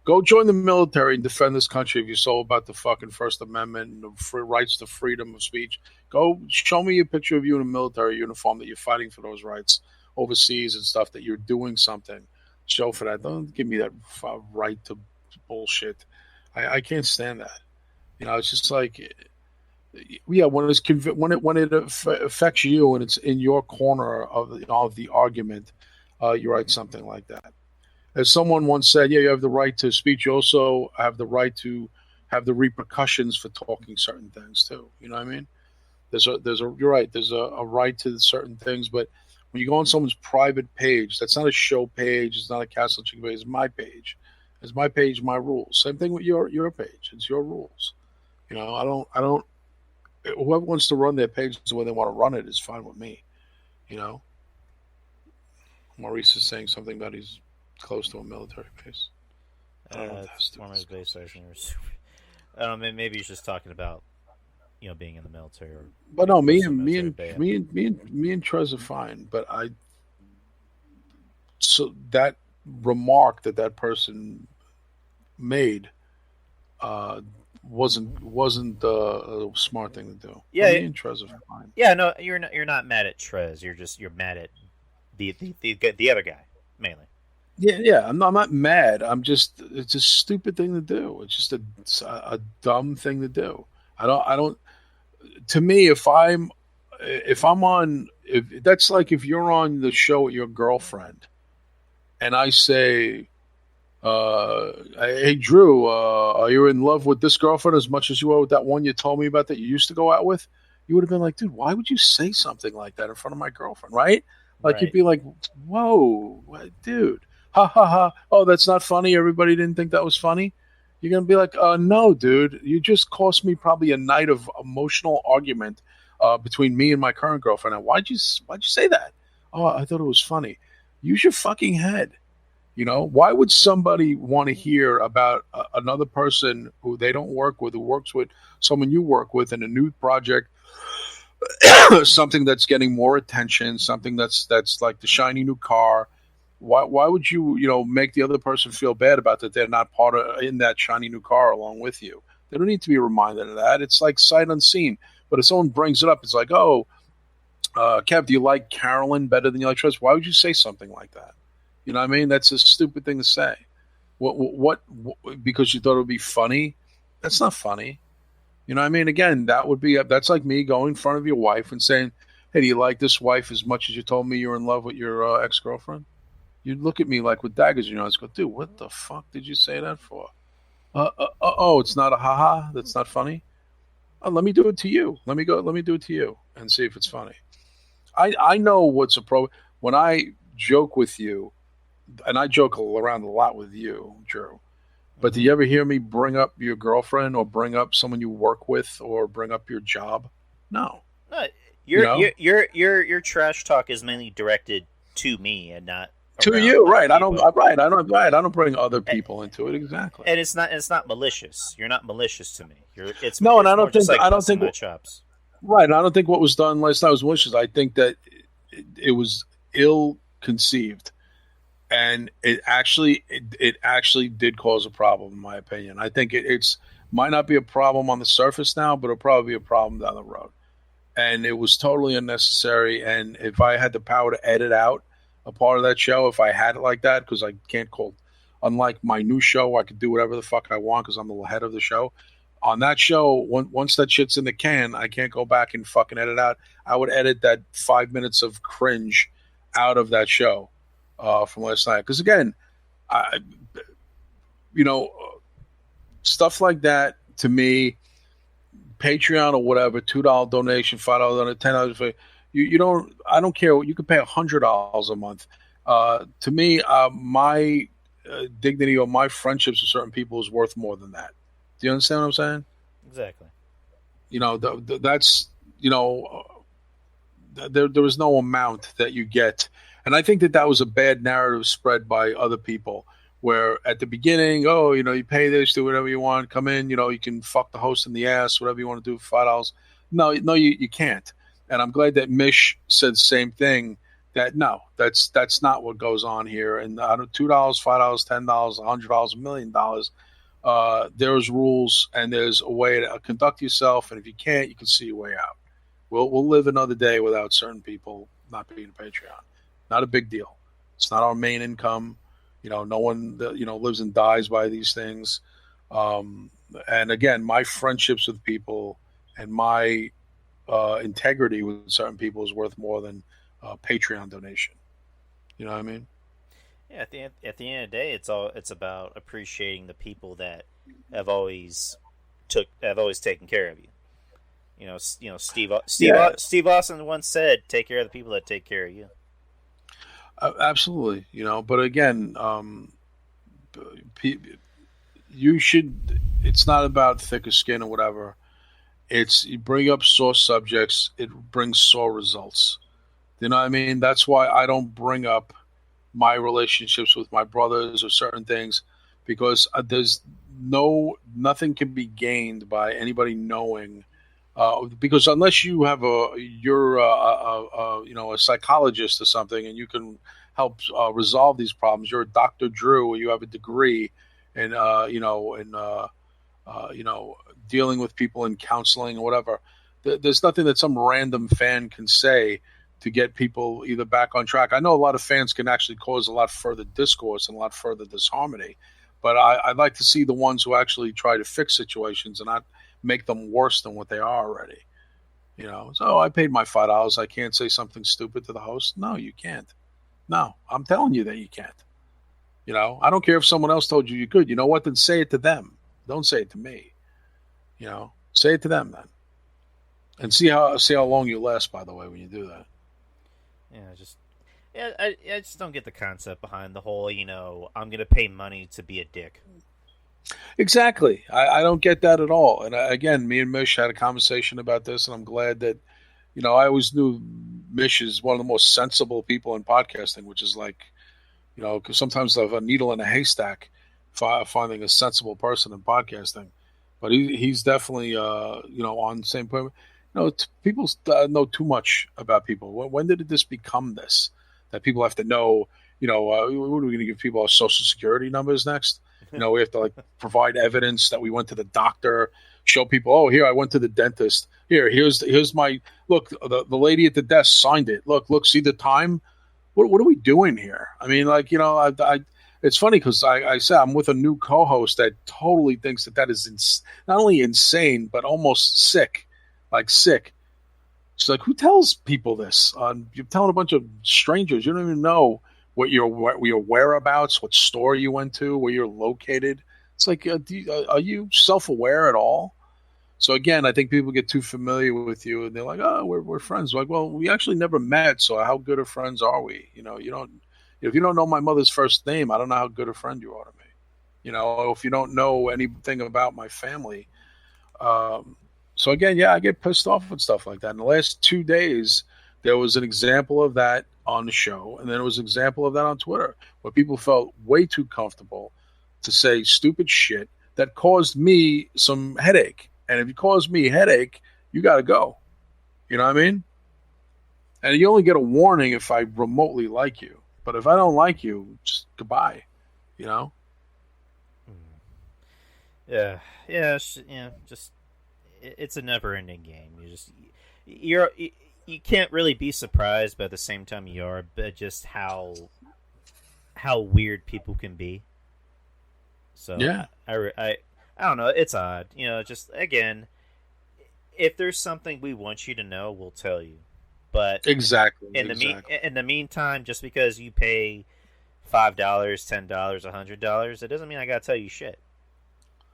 Go join the military and defend this country if you're so about the fucking First Amendment and the rights to freedom of speech. Go show me a picture of you in a military uniform that you're fighting for those rights overseas and stuff, that you're doing something. Show for that. Don't give me that right to bullshit. I can't stand that. It's just like, yeah, when it affects you and it's in your corner of the argument, you write something like that. As someone once said, yeah, you have the right to speech. You also have the right to have the repercussions for talking certain things too. You know what I mean? You're right. There's a right to certain things, but when you go on someone's private page, that's not a show page. It's not a Castle Chicken page. It's my page. It's my page, my rules. Same thing with your page. It's your rules. I don't. Whoever wants to run their page the way they want to run it is fine with me. Maurice is saying something about he's close to a military base. I don't know if that's one of his base station. I don't know. Maybe he's just talking about being in the military. But no, me and Trez are fine. But so that remark that person made wasn't a smart thing to do. Yeah, me and Trez are fine. Yeah, no, you're not mad at Trez. You're mad at the other guy mainly. Yeah. I'm not mad. It's a stupid thing to do. It's just a dumb thing to do. I don't. To me, if that's like if you're on the show with your girlfriend, and I say, "Hey Drew, are you in love with this girlfriend as much as you are with that one you told me about that you used to go out with?" You would have been like, "Dude, why would you say something like that in front of my girlfriend?" Right? Like right. You'd be like, "Whoa, dude, ha ha ha! Oh, that's not funny. Everybody didn't think that was funny." You're going to be like, no, dude, you just cost me probably a night of emotional argument between me and my current girlfriend. And why'd you say that? Oh, I thought it was funny. Use your fucking head. Why would somebody want to hear about another person who they don't work with, who works with someone you work with in a new project, something that's getting more attention, something that's like the shiny new car? Why would you make the other person feel bad about that they're not part of in that shiny new car along with you? They don't need to be reminded of that. It's like sight unseen. But if someone brings it up, it's like, oh, Kev, do you like Carolyn better than you like Trez? Why would you say something like that? You know what I mean? That's a stupid thing to say. What because you thought it would be funny? That's not funny. You know what I mean? Again, that's like me going in front of your wife and saying, hey, do you like this wife as much as you told me you're in love with your ex-girlfriend? You'd look at me like with daggers in your eyes. Go, dude, what the fuck did you say that for? Oh, it's not a haha. That's not funny. Let me do it to you. Let me do it to you and see if it's funny. I know what's appropriate when I joke with you, and I joke around a lot with you, Drew. But do you ever hear me bring up your girlfriend or bring up someone you work with or bring up your job? No. Your trash talk is mainly directed to me and not to you, right? I don't bring other people into it, exactly. And it's not malicious. You're not malicious to me. It's no, and I don't think like I don't think my chops. Right. And I don't think what was done last night was malicious. I think that it was ill conceived, and it actually did cause a problem, in my opinion. I think it's might not be a problem on the surface now, but it'll probably be a problem down the road. And it was totally unnecessary. And if I had the power to edit out a part of that show, if I had it like that, because I can't call, unlike my new show, I could do whatever the fuck I want because I'm the head of the show. On that show, once that shit's in the can, I can't go back and fucking edit out. I would edit that 5 minutes of cringe out of that show from last night. Because again, stuff like that to me, Patreon or whatever, $2 donation, $5 donation, $10. I don't care. You could pay $100 a month. To me, my dignity or my friendships with certain people is worth more than that. Do you understand what I'm saying? Exactly. There was no amount that you get. And I think that was a bad narrative spread by other people where at the beginning, you pay this, do whatever you want, come in, you can fuck the host in the ass, whatever you want to do for $5. No, you can't. And I'm glad that Mish said the same thing, that no, that's not what goes on here. And $2, $5, $10, $100, $1 million, there's rules and there's a way to conduct yourself. And if you can't, you can see your way out. We'll live another day without certain people not being a Patreon. Not a big deal. It's not our main income. No one lives and dies by these things. And again, my friendships with people and my integrity with certain people is worth more than a Patreon donation. You know what I mean? Yeah, at the end of the day, it's about appreciating the people that have always taken care of you. Steve Austin once said, "Take care of the people that take care of you." Absolutely, But again, you should. It's not about thicker skin or whatever. It's you bring up sore subjects. It brings sore results. You know what I mean? That's why I don't bring up my relationships with my brothers or certain things, because there's nothing can be gained by anybody knowing. Because unless you have you're a psychologist or something, and you can help resolve these problems. You're a Dr. Drew, or you have a degree in dealing with people in counseling or whatever. There's nothing that some random fan can say to get people either back on track. I know a lot of fans can actually cause a lot further discourse and a lot further disharmony, but I'd like to see the ones who actually try to fix situations and not make them worse than what they are already. So I paid my $5. I can't say something stupid to the host. No, you can't. No, I'm telling you that you can't. I don't care if someone else told you could. You know what? Then say it to them. Don't say it to me. Say it to them then, and see how long you last. By the way, when you do that. I just don't get the concept behind the whole. I'm going to pay money to be a dick. Exactly. I don't get that at all. And again, me and Mish had a conversation about this, and I'm glad that, I always knew Mish is one of the most sensible people in podcasting, which is like, because sometimes I have a needle in a haystack finding a sensible person in podcasting. But he's definitely, on the same point. People know too much about people. When did this become this? That people have to know, what are we going to give people our social security numbers next? We have to provide evidence that we went to the doctor, show people, oh, here, I went to the dentist. Here's my, look, the lady at the desk signed it. Look, see the time? What are we doing here? I mean, it's funny because I said I'm with a new co-host that totally thinks that is not only insane, but almost sick, sick. She's like, who tells people this? You're telling a bunch of strangers. You don't even know what your whereabouts, what store you went to, where you're located. It's like, are you self-aware at all? So again, I think people get too familiar with you, and they're like, oh, we're friends. Like, well, we actually never met, so how good of friends are we? You don't. If you don't know my mother's first name, I don't know how good a friend you are to me. If you don't know anything about my family. So again, I get pissed off with stuff like that. In the last 2 days, there was an example of that on the show, and then there was an example of that on Twitter, where people felt way too comfortable to say stupid shit that caused me some headache. And if you cause me headache, you got to go. You know what I mean? And you only get a warning if I remotely like you. But if I don't like you, just goodbye. Yeah. Just it's a never-ending game. You can't really be surprised, but at the same time you are. But just how weird people can be. So yeah, I don't know. It's odd. Just again, if there's something we want you to know, we'll tell you. But exactly. In the meantime, just because you pay $5, $10, $100, it doesn't mean I gotta tell you shit.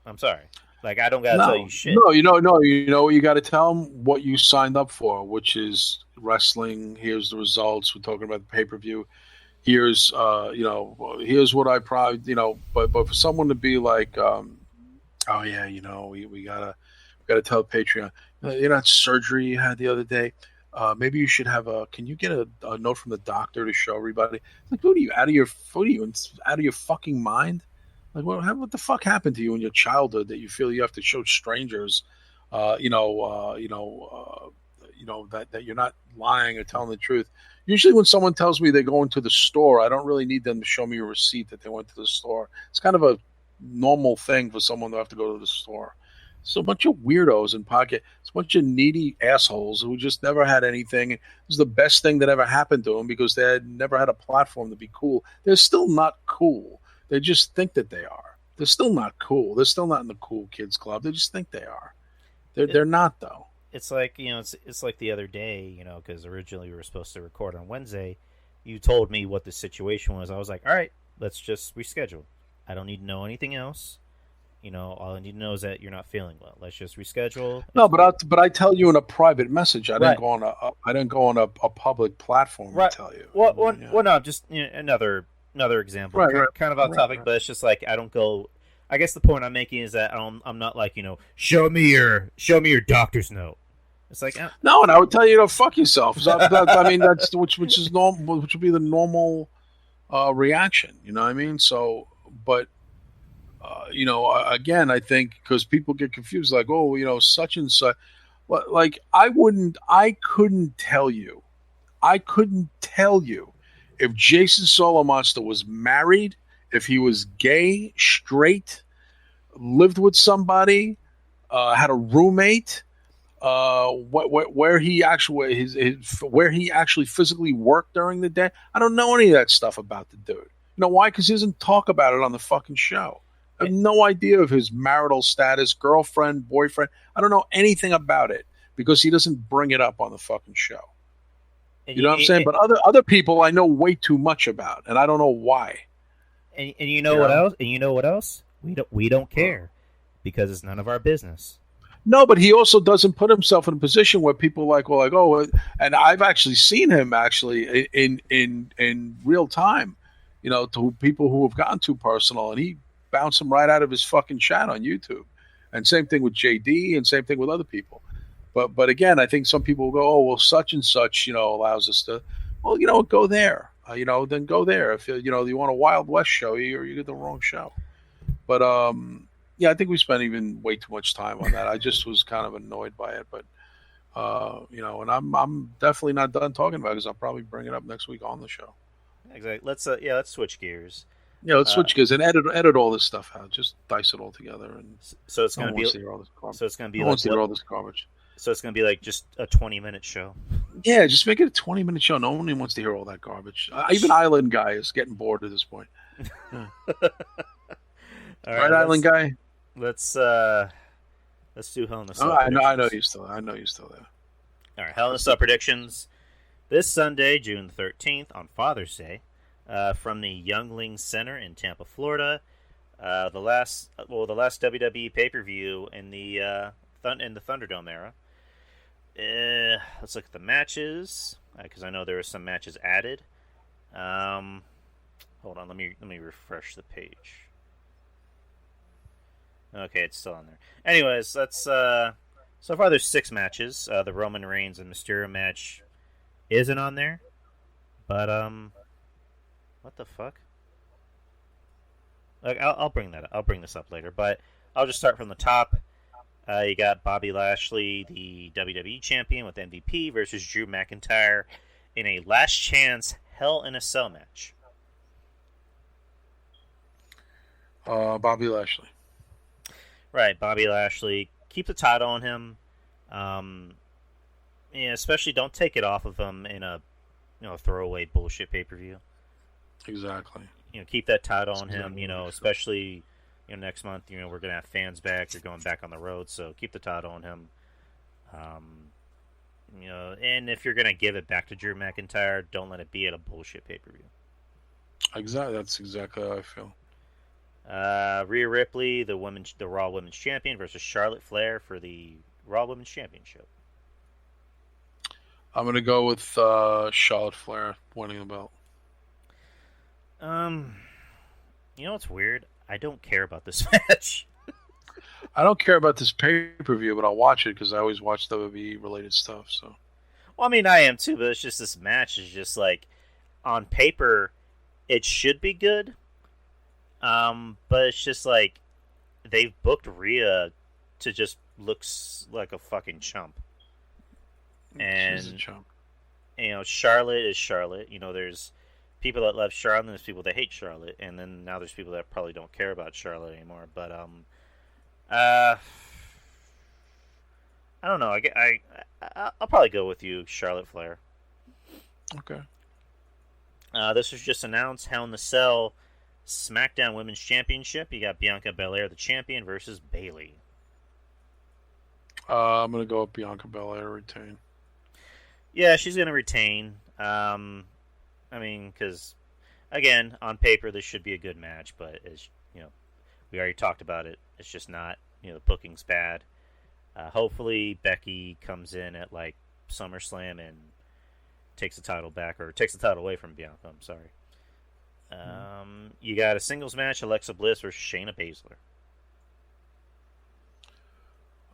I'm sorry. I don't gotta tell you shit. No, you know what you gotta tell them? What you signed up for, which is wrestling. Here's the results. We're talking about the pay-per-view. Here's here's what I probably but for someone to be like, oh yeah, we gotta tell Patreon. That surgery you had the other day. Maybe you should have can you get a note from the doctor to show everybody? Like, what are you out of your fucking mind? Like, what the fuck happened to you in your childhood that you feel you have to show strangers, that you're not lying or telling the truth? Usually when someone tells me they're going to the store, I don't really need them to show me a receipt that they went to the store. It's kind of a normal thing for someone to have to go to the store. So a bunch of weirdos in pocket. It's a bunch of needy assholes who just never had anything. It was the best thing that ever happened to them because they had never had a platform to be cool. They're still not cool. They just think that they are. They're still not cool. They're still not in the cool kids club. They just think they are. They're not though. It's like, it's like the other day, because originally we were supposed to record on Wednesday. You told me what the situation was. I was like, all right, let's just reschedule. I don't need to know anything else. All I need to know is that you're not feeling well. Let's just reschedule. No, but I tell you in a private message. I didn't go on a public platform and tell you. Well, no, just another example. Right. Kind of off topic, but it's just like I don't go. I guess the point I'm making is that I'm not like, show me your doctor's note. It's like no, and I would tell you to fuck yourself. I mean, that's which is normal, which would be the normal reaction. You know what I mean? So, but again, I think because people get confused, like, oh, such and such. Like, I couldn't tell you if Jason Solomonster was married, if he was gay, straight, lived with somebody, had a roommate. Where he actually where he actually physically worked during the day. I don't know any of that stuff about the dude. You know why? Because he doesn't talk about it on the fucking show. I have no idea of his marital status, girlfriend, boyfriend. I don't know anything about it because he doesn't bring it up on the fucking show. You know what I'm saying? But other people I know way too much about, and I don't know why. And you know what else? And you know what else? We don't care because it's none of our business. No, but he also doesn't put himself in a position where people and I've actually seen him in real time, to people who have gotten too personal, and he bounced him right out of his fucking chat on YouTube. And same thing with JD, and same thing with other people. But again, I think some people go, oh, well, such and such, allows us to, well, go there, then go there. If you want a Wild West show, you get the wrong show. But yeah, I think we spent even way too much time on that. I just was kind of annoyed by it, but and I'm definitely not done talking about it because I'll probably bring it up next week on the show. Exactly. Let's switch gears. Yeah, let's switch gears and edit all this stuff out. Just dice it all together, and so it's going to be all this garbage. So it's going to be all this garbage. So it's going to be like just a 20-minute show. Yeah, just make it a 20-minute show. No one wants to hear all that garbage. Even Island Guy is getting bored at this point. Yeah. Right, Island Guy. Let's do Hell in a Cell. I know you're still there. All right, Hell in a Cell predictions. This Sunday, June 13th, on Father's Day, from the Youngling Center in Tampa, Florida. The last WWE pay-per-view in the Thunderdome era. Let's look at the matches because I know there are some matches added. Hold on, let me refresh the page. Okay, it's still on there. Anyways, let's. So far, there's 6 matches. The Roman Reigns and Mysterio match isn't on there, but what the fuck? Like, I'll bring that up. I'll bring this up later, but I'll just start from the top. You got Bobby Lashley, the WWE champion with MVP, versus Drew McIntyre in a last chance Hell in a Cell match. Bobby Lashley. Right, Bobby Lashley. Keep the title on him. Especially don't take it off of him in a throwaway bullshit pay-per-view. Exactly. Keep that title on him. Especially next month. We're gonna have fans back. You're going back on the road, so keep the title on him. And if you're gonna give it back to Drew McIntyre, don't let it be at a bullshit pay-per-view. Exactly. That's exactly how I feel. Rhea Ripley, the Raw Women's Champion, versus Charlotte Flair for the Raw Women's Championship. I'm gonna go with Charlotte Flair winning the belt. What's weird? I don't care about this match. I don't care about this pay-per-view, but I'll watch it because I always watch WWE related stuff. So, well, I mean, I am too, but it's just this match is just like on paper, it should be good. But it's just like they've booked Rhea to just looks like a fucking chump. And she's a chump. Charlotte is Charlotte. There's people that love Charlotte, and there's people that hate Charlotte, and then now there's people that probably don't care about Charlotte anymore. But I don't know. I'll probably go with you, Charlotte Flair. Okay. This was just announced. Hell in the Cell SmackDown Women's Championship. You got Bianca Belair, the champion, versus Bayley. I'm going to go with Bianca Belair retain. Yeah, she's going to retain. Because, again, on paper, this should be a good match, but as we already talked about it. It's just not. The booking's bad. Hopefully, Becky comes in at like SummerSlam and takes the title back, or takes the title away from Bianca. I'm sorry. You got a singles match: Alexa Bliss versus Shayna Baszler.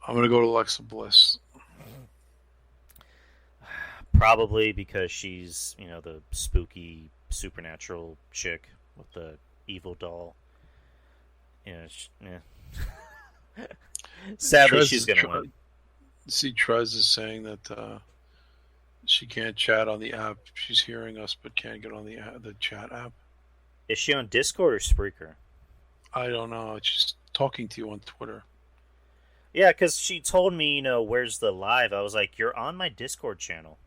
I'm going to go to Alexa Bliss. Probably because she's, the spooky supernatural chick with the evil doll. Sadly, she's going to win. See, Trez is saying that she can't chat on the app. She's hearing us, but can't get on the chat app. Is she on Discord or Spreaker? I don't know. She's talking to you on Twitter. Yeah, because she told me, where's the live? I was like, you're on my Discord channel.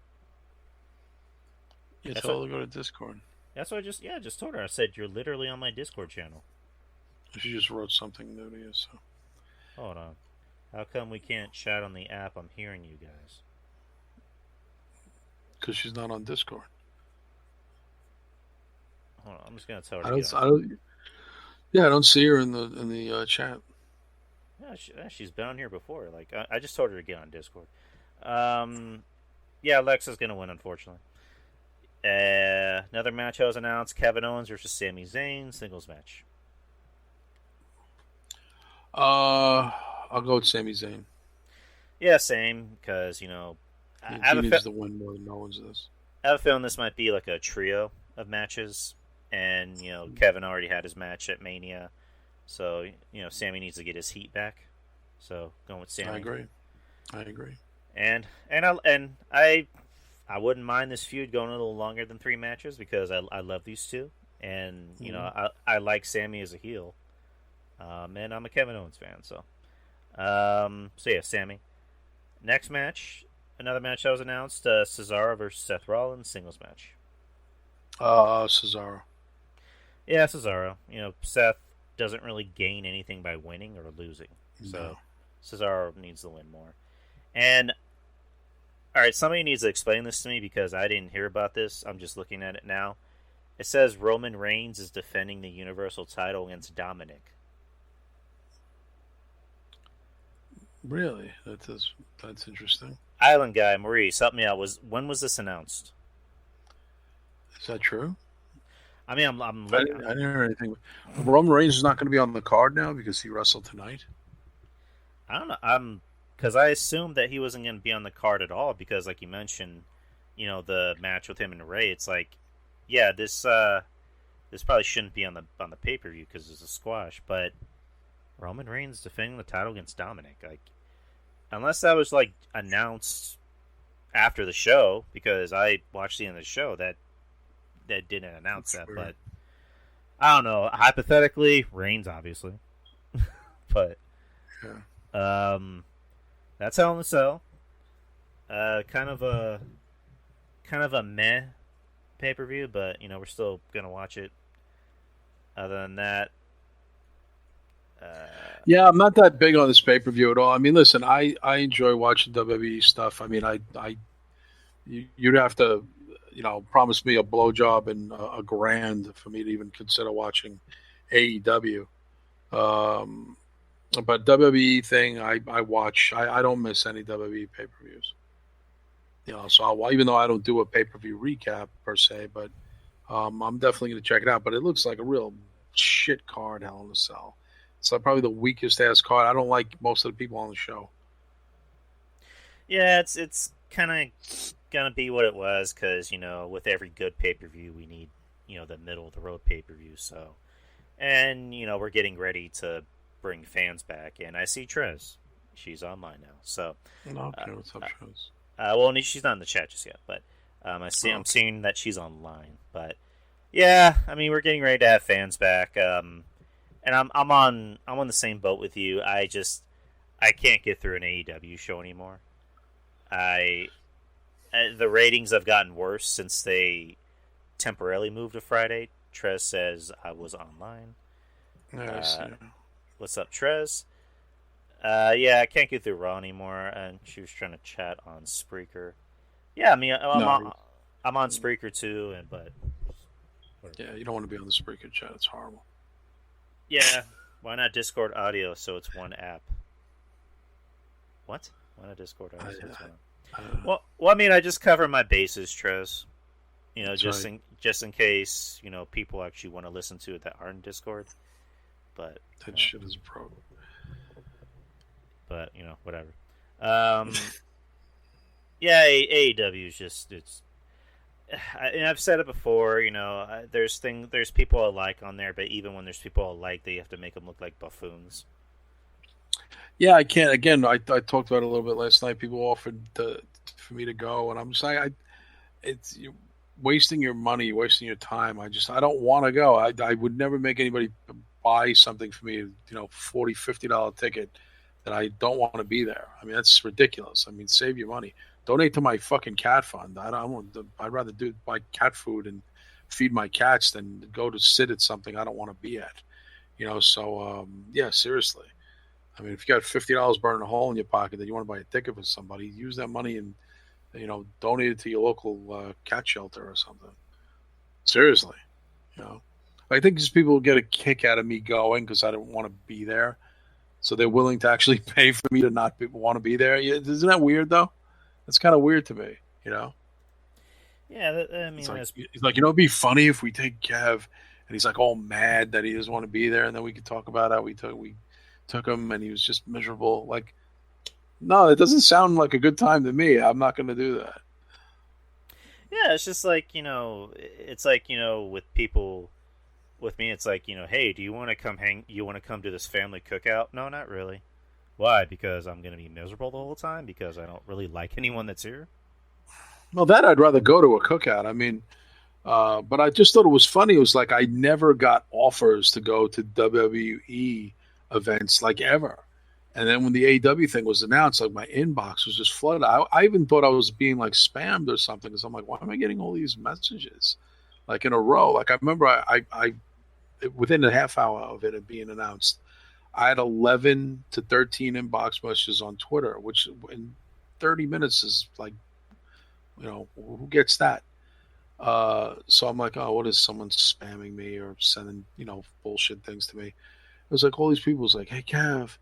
Yeah, tell her to go to Discord. That's what I just told her. I said, you're literally on my Discord channel. She just wrote something new to you, so. Hold on. How come we can't chat on the app? I'm hearing you guys. Because she's not on Discord. Hold on, I'm just gonna tell her. I don't see her in the chat. Yeah, she's been on here before. Like I just told her to get on Discord. Yeah, Alexa's gonna win, unfortunately. Another match was announced: Kevin Owens versus Sami Zayn, singles match. I'll go with Sami Zayn. Yeah, same. Because he needs to win more than Owens does. I have a feeling this might be like a trio of matches, and Kevin already had his match at Mania, so Sami needs to get his heat back. So going with Sami. I agree. And I wouldn't mind this feud going a little longer than 3 matches because I love these two, and I like Sami as a heel. And I'm a Kevin Owens fan, so yeah, Sami. Next match, another match that was announced: Cesaro versus Seth Rollins, singles match. Cesaro. Yeah, Cesaro. Seth doesn't really gain anything by winning or losing, so Cesaro needs to win more. And all right, somebody needs to explain this to me because I didn't hear about this. I'm just looking at it now. It says Roman Reigns is defending the Universal title against Dominic. Really? That's interesting. Island guy, Maurice, help me out. When was this announced? Is that true? I mean, I'm looking. I didn't hear anything. Roman Reigns is not going to be on the card now because he wrestled tonight. I don't know. Because I assumed that he wasn't going to be on the card at all because, like you mentioned, the match with him and Ray. It's like, yeah, this probably shouldn't be on the pay-per-view because it's a squash. But Roman Reigns defending the title against Dominic, like, unless that was like announced after the show, because I watched the end of the show that didn't announce that. Weird. But I don't know. Hypothetically, Reigns obviously, but yeah. That's Hell in a Cell. Kind of a meh pay-per-view, but we're still gonna watch it. Other than that, yeah, I'm not that big on this pay-per-view at all. I mean, listen, I enjoy watching WWE stuff. I mean, you'd have to, promise me a blowjob and a grand for me to even consider watching AEW. But WWE thing, I watch. I don't miss any WWE pay-per-views. So even though I don't do a pay-per-view recap per se, but I'm definitely going to check it out. But it looks like a real shit card, Hell in a Cell. It's probably the weakest ass card. I don't like most of the people on the show. Yeah, it's kind of gonna be what it was because with every good pay-per-view we need the middle of the road pay-per-view. So, and we're getting ready to bring fans back, and I see Trez. She's online now. So, okay, what's up, Trez? Well, she's not in the chat just yet, but I'm seeing that she's online. But yeah, I mean, we're getting ready to have fans back. And I'm on the same boat with you. I can't get through an AEW show anymore. The ratings have gotten worse since they temporarily moved to Friday. Trez says I was online. What's up, Trez? Yeah, I can't get through Raw anymore, and she was trying to chat on Spreaker. Yeah, I mean, I'm on Spreaker too, but yeah, you don't want to be on the Spreaker chat. It's horrible. Yeah, why not Discord audio so it's one app? What? Why not Discord audio so it's one app? Well, I mean, I just cover my bases, Trez. You know, just in case, you know, people actually want to listen to it that aren't in Discord. But that shit is a problem. But, you know, whatever. Yeah, AEW is just, and I've said it before, you know, there's people I like on there, but even when there's people I like, they have to make them look like buffoons. Yeah, I can't. Again, I talked about it a little bit last night. People offered for me to go, and I'm just like, it's wasting your money, wasting your time. I don't want to go. I would never make anybody buy something for me, you know, $40, $50 ticket that I don't want to be there. I mean, that's ridiculous. I mean, save your money. Donate to my fucking cat fund. I'd rather buy cat food and feed my cats than go to sit at something I don't want to be at. You know, so yeah, seriously. I mean, if you got $50 burning a hole in your pocket that you want to buy a ticket for somebody, use that money and, you know, donate it to your local cat shelter or something. Seriously, you know. I think just people will get a kick out of me going because I don't want to be there. So they're willing to actually pay for me to not want to be there. Isn't that weird, though? That's kind of weird to me, you know? Yeah, I mean... He's like, you know, it'd be funny if we take Kev, and he's like all mad that he doesn't want to be there, and then we could talk about how we took him, and he was just miserable. Like, no, it doesn't sound like a good time to me. I'm not going to do that. Yeah, it's just like, you know, it's like, you know, with people... With me, it's like, you know, hey, do you want to come you want to come to this family cookout? No, not really. Why? Because I'm going to be miserable the whole time? Because I don't really like anyone that's here? Well, that I'd rather go to a cookout. I mean, but I just thought it was funny. It was like I never got offers to go to WWE events, like, ever. And then when the AEW thing was announced, like, my inbox was just flooded. I even thought I was being, like, spammed or something, because I'm like, why am I getting all these messages, like, in a row? Like, I remember I within a half hour of it being announced, I had 11 to 13 inbox messages on Twitter, which in 30 minutes is like, you know, who gets that? So I'm like, oh, what is someone spamming me or sending, you know, bullshit things to me? It was like all these people was like, hey, Kev,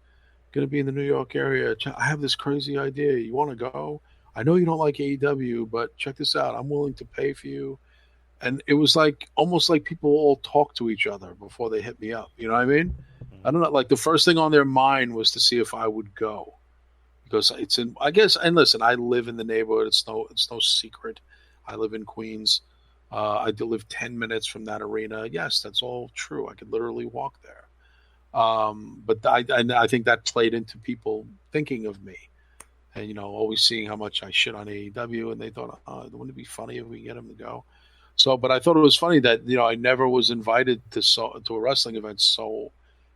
going to be in the New York area. I have this crazy idea. You want to go? I know you don't like AEW, but check this out. I'm willing to pay for you. And it was like almost like people all talk to each other before they hit me up. You know what I mean? I don't know. Like, the first thing on their mind was to see if I would go, because it's in, I guess. And listen, I live in the neighborhood. It's no secret. I live in Queens. I live 10 minutes from that arena. Yes, that's all true. I could literally walk there. But I think that played into people thinking of me, and, you know, always seeing how much I shit on AEW, and they thought, wouldn't it be funny if we get him to go? So, but I thought it was funny that, you know, I never was invited to a wrestling event so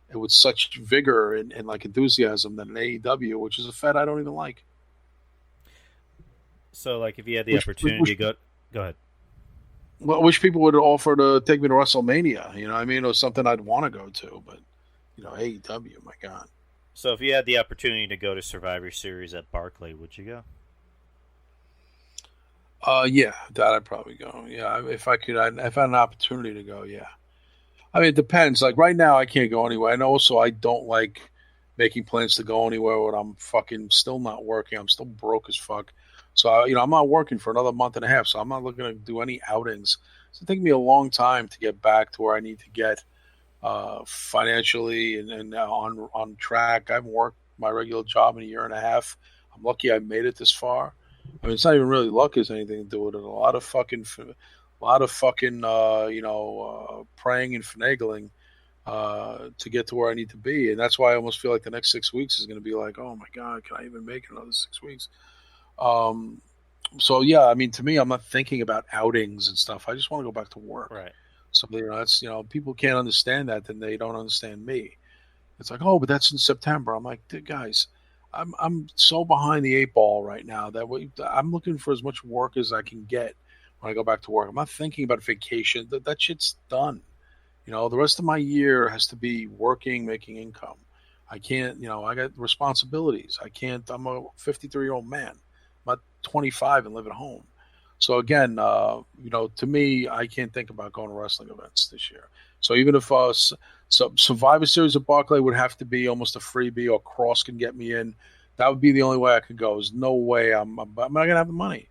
it with such vigor and like enthusiasm than an AEW, which is a fed I don't even like. So, like, if you had the opportunity to go ahead. Well, I wish people would offer to take me to WrestleMania, you know what I mean, or something I'd want to go to, but, you know, AEW, my God. So, if you had the opportunity to go to Survivor Series at Barclay, would you go? Yeah, that I'd probably go. Yeah, if I could, if I had an opportunity to go, yeah. I mean, it depends. Like, right now, I can't go anywhere. And also, I don't like making plans to go anywhere when I'm fucking still not working. I'm still broke as fuck. So, you know, I'm not working for another month and a half, so I'm not looking to do any outings. It's taking me a long time to get back to where I need to get financially and on track. I haven't worked my regular job in a year and a half. I'm lucky I made it this far. I mean, it's not even really luck has anything to do with it. A lot of fucking you know, praying and finagling to get to where I need to be. And that's why I almost feel like the next 6 weeks is going to be like, oh my God, can I even make it another 6 weeks? So yeah, I mean, to me, I'm not thinking about outings and stuff. I just want to go back to work. Right. So, you know, that's, you know, people can't understand that, then they don't understand me. It's like, oh, but that's in September. I'm like, guys, I'm so behind the eight ball right now that I'm looking for as much work as I can get when I go back to work. I'm not thinking about vacation. That shit's done. The rest of my year has to be working, making income. I can't, I got responsibilities. I can't, I'm a 53-year-old man. I'm not 25 and live at home. So again, to me, I can't think about going to wrestling events this year. So even if Survivor Series at Barclay would have to be almost a freebie, or Cross can get me in, that would be the only way I could go. There's no way I'm not going to have the money.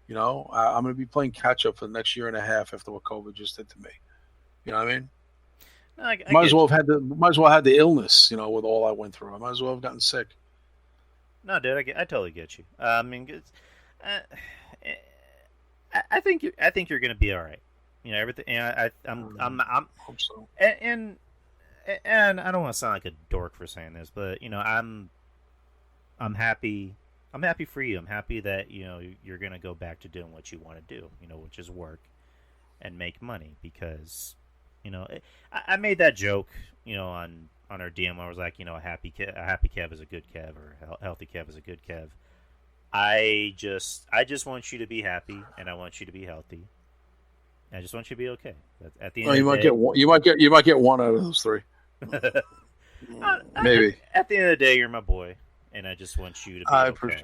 I'm going to be playing catch up for the next year and a half after what COVID just did to me. You know what I mean? I might as well have had the illness, with all I went through. I might as well have gotten sick. No, dude, I totally get you. I mean, I think you're going to be all right. Everything. I'm hope so. And I don't want to sound like a dork for saying this, but I'm happy. I'm happy for you. I'm happy that you're going to go back to doing what you want to do. Which is work and make money, because I made that joke on our DM. I was like, a happy Kev is a good Kev, or a healthy Kev is a good Kev. I just want you to be happy, and I want you to be healthy. I just want you to be okay. At the end of the day, you might get one out of those three. Maybe. At the end of the day, you're my boy, and I just want you to be okay.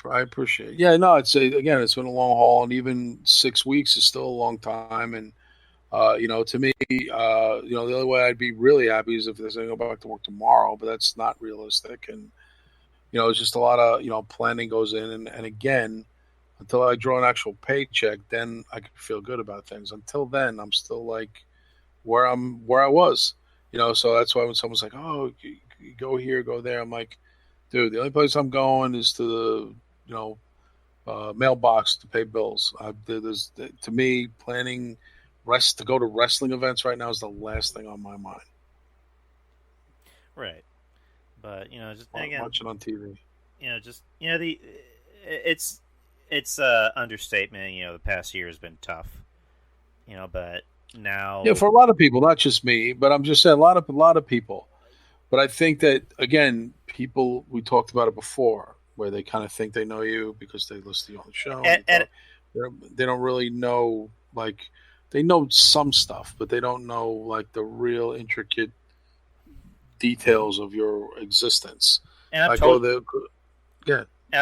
I appreciate it. Yeah, no, it's been a long haul, and even 6 weeks is still a long time. And to me, the only way I'd be really happy is if there's going to go back to work tomorrow, but that's not realistic. And it's just a lot of planning goes in, and again, until I draw an actual paycheck, then I can feel good about things. Until then, I'm still like where I was, So that's why when someone's like, "Oh, you go here, go there," I'm like, "Dude, the only place I'm going is to the mailbox to pay bills." To me, planning to go to wrestling events right now is the last thing on my mind. Right, but just again, watching on TV. It's understatement. The past year has been tough. But now, for a lot of people, not just me, but I'm just saying a lot of people. But I think that again, people, we talked about it before, where they kind of think they know you because they listen to you on the show, and they don't really know. Like, they know some stuff, but they don't know like the real intricate details of your existence. And I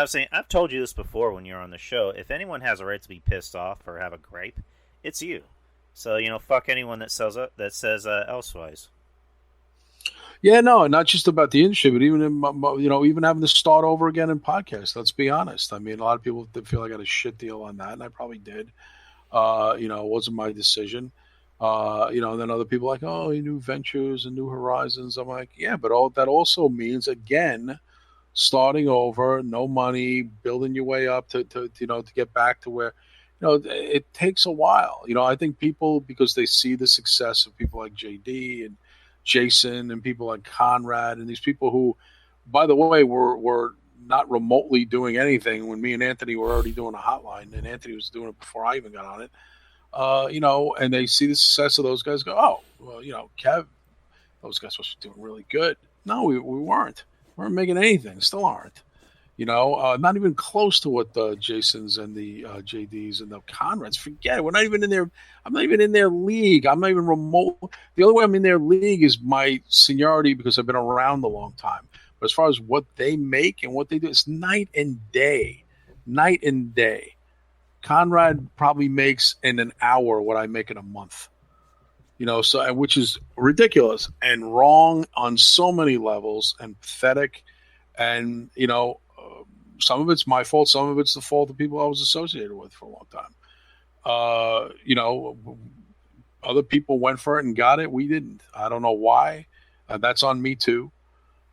was saying, I've told you this before when you're on the show. If anyone has a right to be pissed off or have a gripe, it's you. So fuck anyone that says elsewise. Yeah, no, not just about the industry, but even even having to start over again in podcasts. Let's be honest. I mean, a lot of people feel I got a shit deal on that, and I probably did. It wasn't my decision. And then other people are like, oh, new ventures and new horizons. I'm like, yeah, but that also means again, starting over, no money, building your way up to get back to where, it takes a while. I think people, because they see the success of people like JD and Jason and people like Conrad and these people who, by the way, were not remotely doing anything when me and Anthony were already doing a hotline, and Anthony was doing it before I even got on it. And they see the success of those guys, go, oh, well, Kev, those guys were doing really good. No, we weren't. We weren't making anything. Still aren't. Not even close to what the Jasons and the JDs and the Conrads. Forget it. We're not even in their. I'm not even in their league. I'm not even remote. The only way I'm in their league is my seniority because I've been around a long time. But as far as what they make and what they do, it's night and day. Night and day. Conrad probably makes in an hour what I make in a month. So which is ridiculous and wrong on so many levels and pathetic. And, some of it's my fault. Some of it's the fault of people I was associated with for a long time. Other people went for it and got it. We didn't. I don't know why. That's on me too.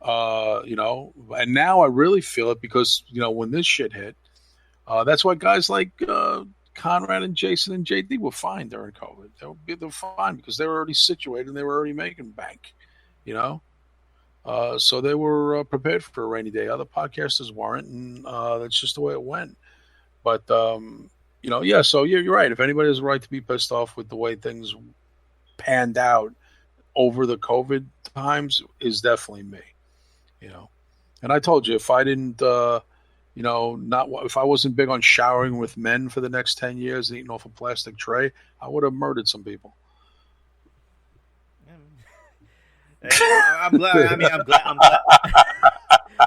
And now I really feel it because, when this shit hit, that's why guys like Conrad and Jason and JD were fine during COVID. They're fine because they were already situated and they were already making bank, so they were prepared for a rainy day. Other podcasters weren't, and that's just the way it went. But, so you're right. If anybody has a right to be pissed off with the way things panned out over the COVID times, is definitely me, And I told you, if I didn't, not if I wasn't big on showering with men for the next 10 years and eating off a plastic tray, I would have murdered some people. I'm glad. I mean, I'm glad.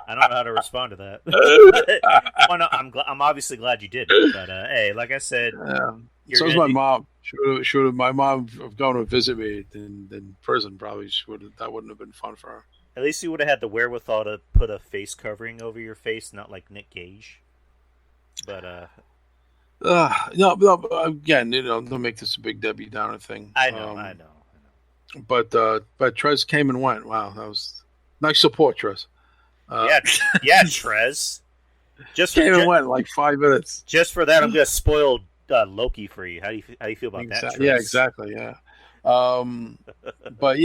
I don't know how to respond to that. Well, no, I'm obviously glad you did. But hey, like I said, so was my mom. Should have my mom gone to visit me in prison. Probably that wouldn't have been fun for her. At least you would have had the wherewithal to put a face covering over your face, not like Nick Cage. But no, again, don't make this a big Debbie Downer thing. I know. But Trez came and went. Wow, that was nice support, Trez. Yeah, Trez. Came and went like 5 minutes. Just for that, I'm gonna spoil Loki for you. How do you feel about that, Trez? Yeah, exactly. Yeah. But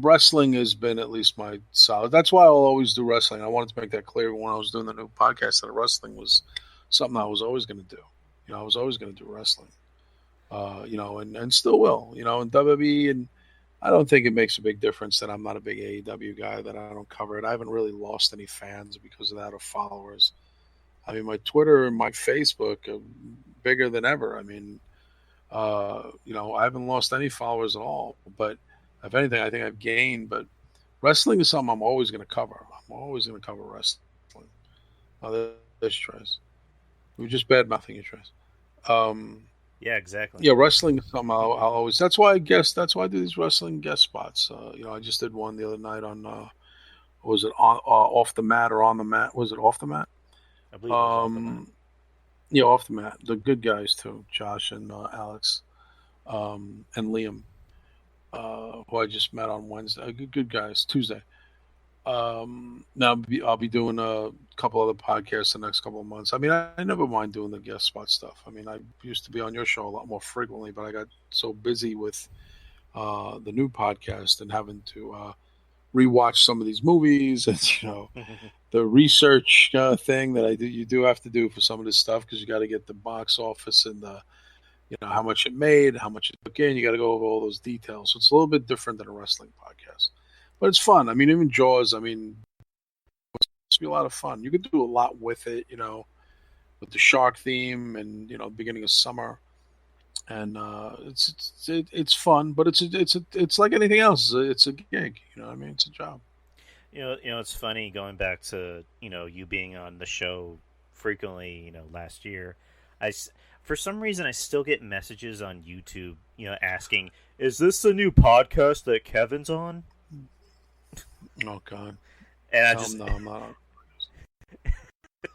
wrestling has been at least my solid. That's why I'll always do wrestling. I wanted to make that clear when I was doing the new podcast that wrestling was something I was always going to do. I was always going to do wrestling. And still will. In WWE, and I don't think it makes a big difference that I'm not a big AEW guy, that I don't cover it. I haven't really lost any fans because of that, or followers. I mean, my Twitter and my Facebook are bigger than ever. I mean, I haven't lost any followers at all. But if anything, I think I've gained. But wrestling is something I'm always going to cover. I'm always going to cover wrestling. Oh, there's Trez. We just bad mouthing you, Trez. Yeah, exactly. Yeah, wrestling is something I'll always. That's why I do these wrestling guest spots. I just did one the other night on. Was it off the mat or on the mat? Was it off the mat? I believe it was off the mat. Yeah, off the mat. The good guys too, Josh and Alex, and Liam, who I just met on Wednesday. Good guys. Tuesday. Now I'll be doing a couple other podcasts the next couple of months. I mean, I never mind doing the guest spot stuff. I mean, I used to be on your show a lot more frequently, but I got so busy with the new podcast and having to rewatch some of these movies and the research thing that you do have to do for some of this stuff, because you got to get the box office and the how much it made, how much it took in. You got to go over all those details. So it's a little bit different than a wrestling podcast. But it's fun. I mean, even Jaws, it's supposed to be a lot of fun. You could do a lot with it, with the shark theme and, beginning of summer. And it's fun, but it's like anything else. It's a gig, it's a job. It's funny going back to, you being on the show frequently, last year. For some reason, I still get messages on YouTube, asking, is this the new podcast that Kevin's on? Oh God! And I'm not.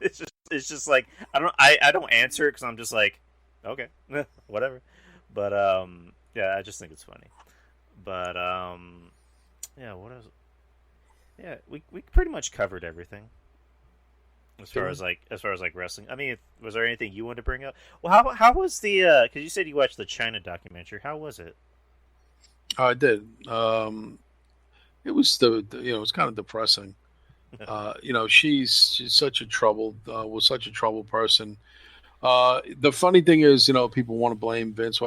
It's just like I don't answer it because I'm just like, okay, whatever. But yeah, I just think it's funny. But yeah, what else? Yeah, we pretty much covered everything as far as like wrestling. I mean, was there anything you wanted to bring up? Well, how was the? Because you said you watched the Chyna documentary. How was it? I did. It was it was kind of depressing. She's such a troubled person. The funny thing is, people want to blame Vince.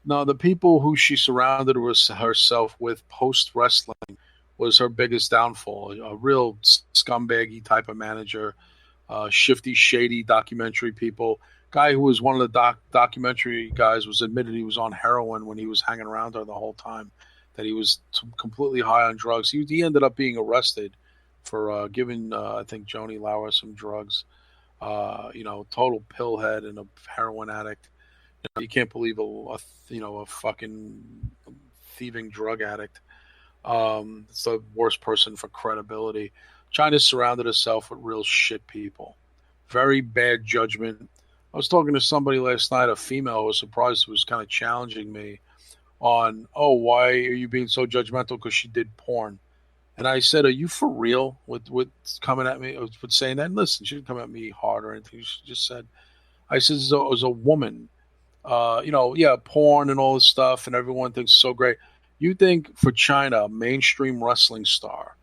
No, the people who she surrounded herself with post wrestling was her biggest downfall. A real scumbaggy type of manager, shifty, shady documentary people. Guy who was one of the documentary guys was admitted he was on heroin when he was hanging around her the whole time. That he was completely high on drugs. He ended up being arrested for giving, I think, Joni Lauer some drugs. Total pillhead and a heroin addict. You can't believe a fucking thieving drug addict. It's the worst person for credibility. Chyna surrounded herself with real shit people. Very bad judgment. I was talking to somebody last night, a female, who was surprised, who was kind of challenging me on, why are you being so judgmental because she did porn? And I said, are you for real with coming at me, with saying that? And listen, she didn't come at me hard or anything. She just said, I said, as a woman, porn and all this stuff, and everyone thinks it's so great. You think for Chyna, a mainstream wrestling star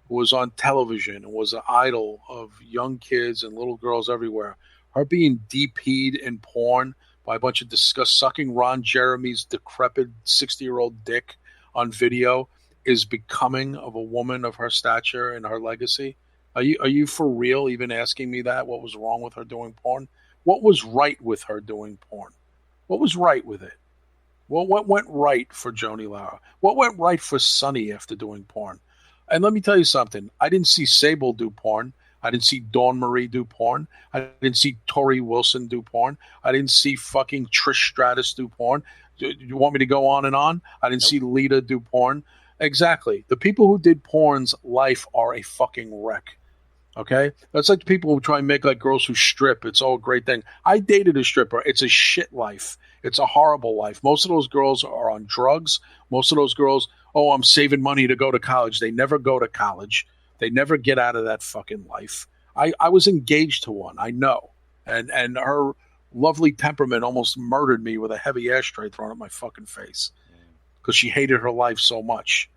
who was on television and was an idol of young kids and little girls everywhere, her being DP'd in porn by a bunch of sucking Ron Jeremy's decrepit 60-year-old dick on video is becoming of a woman of her stature and her legacy? Are you for real even asking me that? What was wrong with her doing porn? What was right with her doing porn? What was right with it? Well, what went right for Joni Laurer? What went right for Sonny after doing porn? And let me tell you something. I didn't see Sable do porn. I didn't see Dawn Marie do porn. I didn't see Tori Wilson do porn. I didn't see fucking Trish Stratus do porn. Do you want me to go on and on? I didn't see Lita do porn. Exactly. The people who did porn's life are a fucking wreck. Okay? That's like the people who try and make like girls who strip. It's all a great thing. I dated a stripper. It's a shit life. It's a horrible life. Most of those girls are on drugs. Most of those girls, oh, I'm saving money to go to college. They never go to college. They never get out of that fucking life. I was engaged to one. I know. And her lovely temperament almost murdered me with a heavy ashtray thrown at my fucking face because she hated her life so much.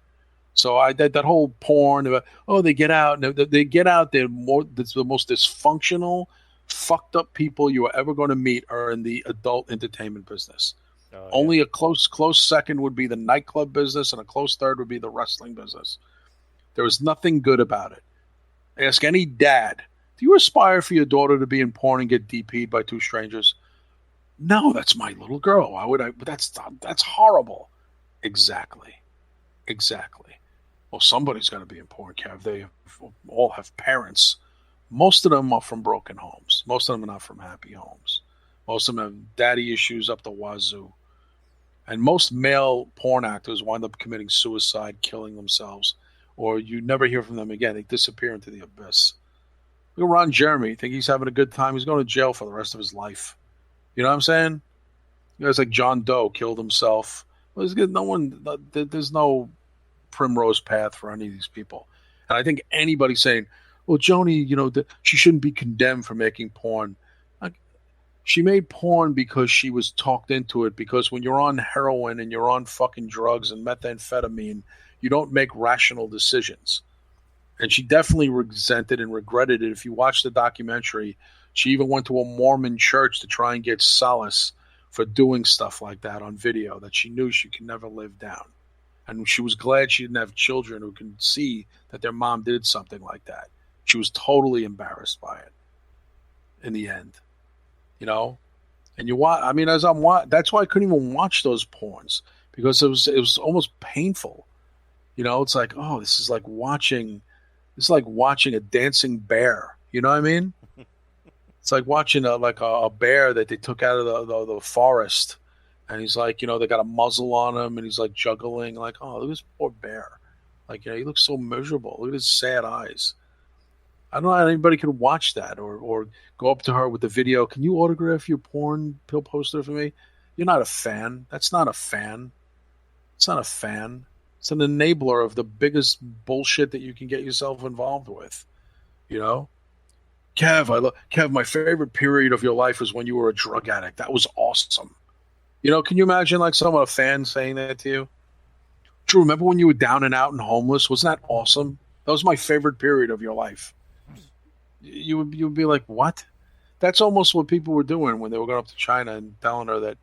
So that whole porn, they get out. They get out. The most dysfunctional, fucked up people you are ever going to meet are in the adult entertainment business. Only a close second would be the nightclub business, and a close third would be the wrestling business. There was nothing good about it. Ask any dad, do you aspire for your daughter to be in porn and get DP'd by two strangers? No, that's my little girl. Why would I? But that's horrible. Exactly. Well, somebody's got to be in porn, Kev. They all have parents. Most of them are from broken homes. Most of them are not from happy homes. Most of them have daddy issues up the wazoo. And most male porn actors wind up committing suicide, killing themselves, or you never hear from them again. They disappear into the abyss. Look at Ron Jeremy. Think he's having a good time? He's going to jail for the rest of his life. You know what I'm saying? Guys like John Doe killed himself. There's no primrose path for any of these people. And I think anybody saying, well, Joni, she shouldn't be condemned for making porn. She made porn because she was talked into it, because when you're on heroin and you're on fucking drugs and methamphetamine, you don't make rational decisions. And she definitely resented and regretted it. If you watch the documentary, she even went to a Mormon church to try and get solace for doing stuff like that on video that she knew she could never live down. And she was glad she didn't have children who can see that their mom did something like that. She was totally embarrassed by it in the end. And you watch. I mean, as I'm watching, that's why I couldn't even watch those porns, because it was almost painful. It's like, oh, this is like watching a dancing bear. You know what I mean? It's like watching a bear that they took out of the forest, and he's like, they got a muzzle on him, and he's like juggling, like, oh, look at this poor bear, like, he looks so miserable. Look at his sad eyes. I don't know how anybody could watch that or go up to her with the video. Can you autograph your porn pill poster for me? You're not a fan. That's not a fan. It's not a fan. It's an enabler of the biggest bullshit that you can get yourself involved with. Kev, my favorite period of your life was when you were a drug addict. That was awesome. Can you imagine like a fan saying that to you? Do you remember when you were down and out and homeless? Wasn't that awesome? That was my favorite period of your life. You would be like, what? That's almost what people were doing when they were going up to Chyna and telling her that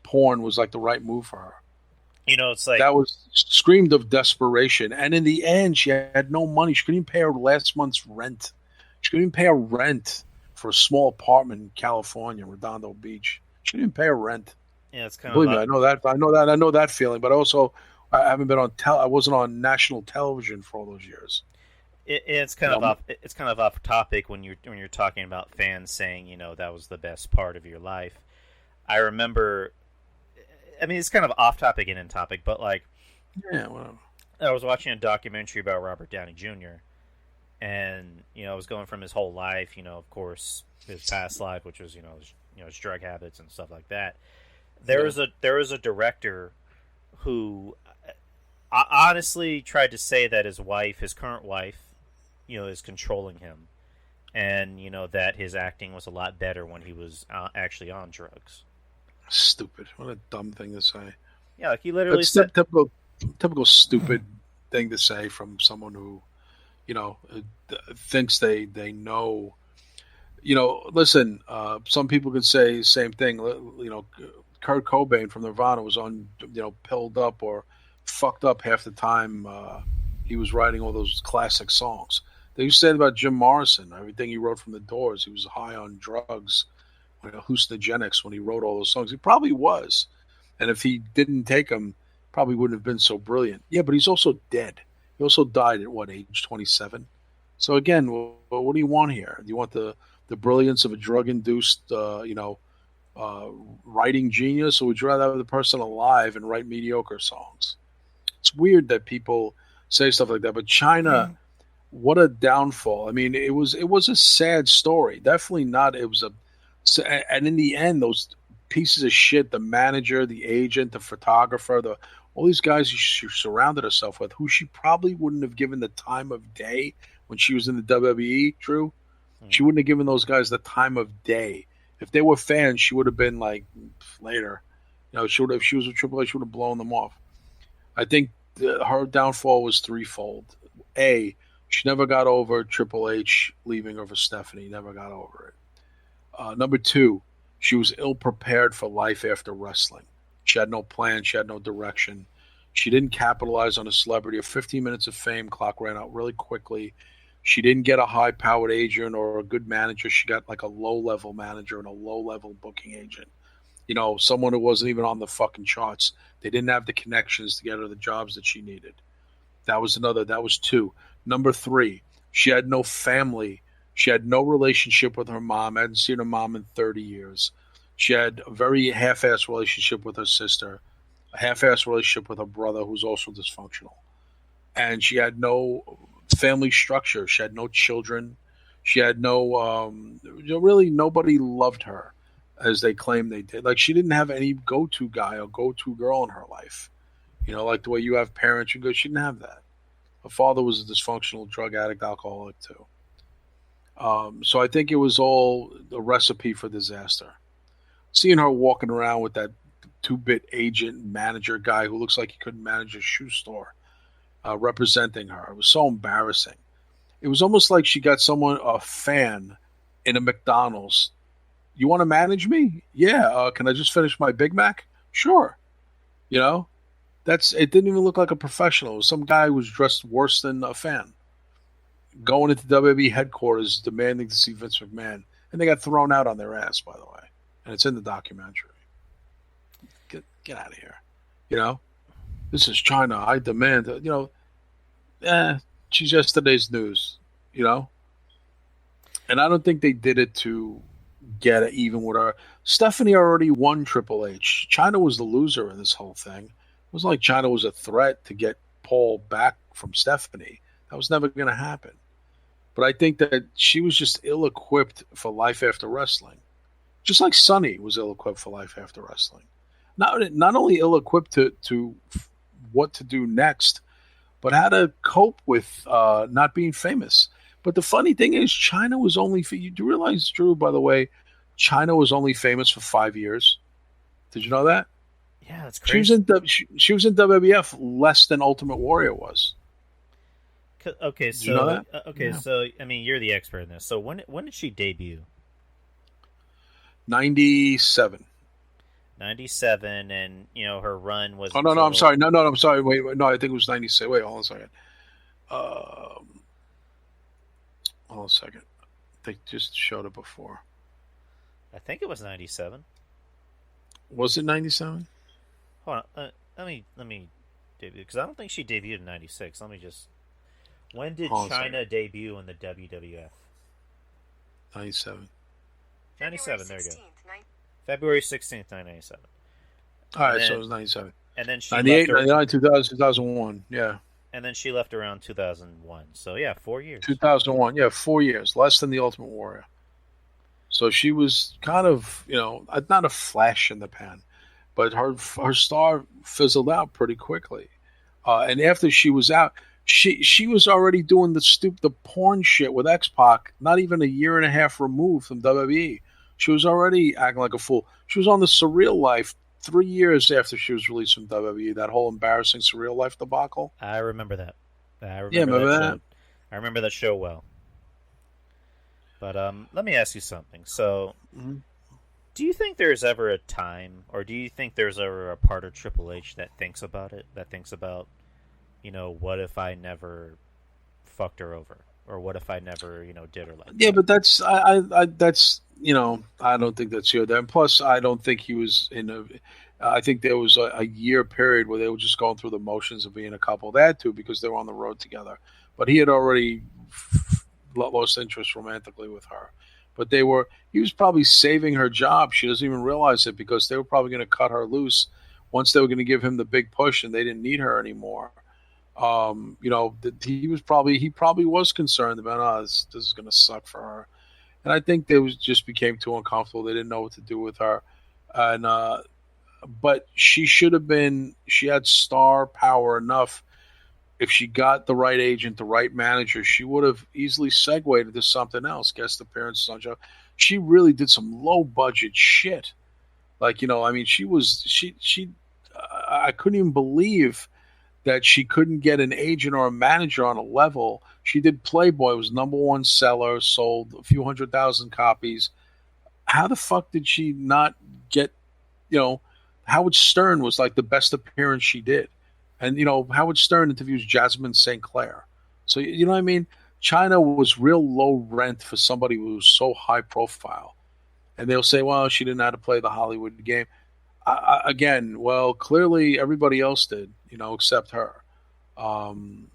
porn was like the right move for her. It's like that was screamed of desperation. And in the end, she had no money. She couldn't even pay her last month's rent. She couldn't even pay her rent for a small apartment in California, Redondo Beach. She couldn't even pay her rent. Yeah, it's kind Believe of. Me, I know that feeling. But also, I haven't been on. I wasn't on national television for all those years. It's kind of off. It's kind of off topic when you're talking about fans saying that was the best part of your life. I remember. I mean, it's kind of off topic and in topic, but like, yeah, well, I was watching a documentary about Robert Downey Jr. and I was going from his whole life, of course, his past life, which was his drug habits and stuff like that. There was a director who honestly tried to say that his current wife, is controlling him, and that his acting was a lot better when he was actually on drugs. Stupid! What a dumb thing to say. Yeah, like he literally said, typical stupid thing to say from someone who, thinks they know. Listen. Some people could say the same thing. Kurt Cobain from Nirvana was on, pilled up or fucked up half the time he was writing all those classic songs. They used to say about Jim Morrison. Everything he wrote from the Doors, he was high on drugs, hallucinogenics when he wrote all those songs. He probably was. And if he didn't take them, probably wouldn't have been so brilliant. Yeah, but he's also dead. He also died at, age 27? So again, what do you want here? Do you want the brilliance of a drug-induced, writing genius, or would you rather have the person alive and write mediocre songs? It's weird that people say stuff like that. But Chyna, what a downfall. I mean, it was a sad story. Definitely not. It was and in the end, those pieces of shit, the manager, the agent, the photographer, all these guys she surrounded herself with, who she probably wouldn't have given the time of day when she was in the WWE, Drew. She wouldn't have given those guys the time of day. If they were fans, she would have been like, later. If she was with Triple H, she would have blown them off. I think her downfall was threefold. A, she never got over Triple H leaving her for Stephanie. Never got over it. Number two, she was ill-prepared for life after wrestling. She had no plan. She had no direction. She didn't capitalize on a celebrity. Her 15 minutes of fame clock ran out really quickly. She didn't get a high-powered agent or a good manager. She got like a low-level manager and a low-level booking agent. Someone who wasn't even on the fucking charts. They didn't have the connections to get her the jobs that she needed. That was two. Number three, she had no family. She had no relationship with her mom. I hadn't seen her mom in 30 years. She had a very half-assed relationship with her sister, a half-assed relationship with her brother, who's also dysfunctional. And she had no family structure. She had no children. She had no, really nobody loved her as they claimed they did. Like, she didn't have any go-to guy or go-to girl in her life. Like the way you have parents, she didn't have that. Her father was a dysfunctional drug addict, alcoholic too. So I think it was all a recipe for disaster. Seeing her walking around with that 2-bit agent manager guy who looks like he couldn't manage a shoe store, representing her, it was so embarrassing. It was almost like she got a fan in a McDonald's. You want to manage me? Yeah. Can I just finish my Big Mac? Sure. It didn't even look like a professional. It was some guy who was dressed worse than a fan, going into WWE headquarters demanding to see Vince McMahon, and they got thrown out on their ass, by the way. And it's in the documentary. Get out of here. This is Chyna. I demand. She's yesterday's news. And I don't think they did it to get it even with her. Stephanie already won Triple H. Chyna was the loser in this whole thing. It wasn't like Chyna was a threat to get Paul back from Stephanie. That was never going to happen. But I think that she was just ill-equipped for life after wrestling. Just like Sunny was ill-equipped for life after wrestling. Not only ill-equipped to what to do next, but how to cope with not being famous. But the funny thing is, Chyna was only... You do realize, Drew, by the way, Chyna was only famous for 5 years? Did you know that? Yeah, that's crazy. She was in WWF less than Ultimate Warrior was. Okay, did you know that? Yeah. So I mean, you're the expert in this. So when did she debut? 97. 97, and her run was. Oh no, I'm sorry. No, I'm sorry. Wait, no, I think it was 96. Wait, hold on a second. Hold on a second. They just showed it before. I think it was 97. Was it 97? Hold on. Let me debut, because I don't think she debuted in 96. Let me just. When did Chyna debut in the WWF? 97. 97. There you go. February 16th, 1997. All right, so it was 97. And then she 98, 99, 2000, 2001. Yeah. And then she left around 2001. So yeah, 4 years. 2001. Yeah, 4 years, less than the Ultimate Warrior. So she was kind of, not a flash in the pan, but her star fizzled out pretty quickly. And after she was out, she was already doing the porn shit with X-Pac, not even a year and a half removed from WWE. She was already acting like a fool. She was on the Surreal Life 3 years after she was released from WWE, that whole embarrassing Surreal Life debacle. I remember that. Remember that? I remember that show well. But let me ask you something. So, do you think there's ever a time, or do you think there's ever a part of Triple H that thinks about it? That thinks about, what if I never fucked her over? Or what if I never, did her like that? Yeah, but that's I don't think that's here. And plus, I don't think he was in a. I think there was a year period where they were just going through the motions of being a couple. They had to because they were on the road together. But he had already lost interest romantically with her. But he was probably saving her job. She doesn't even realize it because they were probably going to cut her loose once they were going to give him the big push and they didn't need her anymore. He probably was concerned about, this is going to suck for her. And I think they just became too uncomfortable. They didn't know what to do with her. And, but she had star power enough. If she got the right agent, the right manager, she would have easily segued into something else. Guest appearances on show. She really did some low budget shit. I couldn't even believe that she couldn't get an agent or a manager on a level. She did Playboy, was #1 seller, sold a few 100,000 copies. How the fuck did she not get, Howard Stern was like the best appearance she did. And, Howard Stern interviews Jasmine St. Clair. So, you know what I mean? Chyna was real low rent for somebody who was so high profile. And they'll say, well, she didn't know how to play the Hollywood game. Clearly everybody else did, except her. And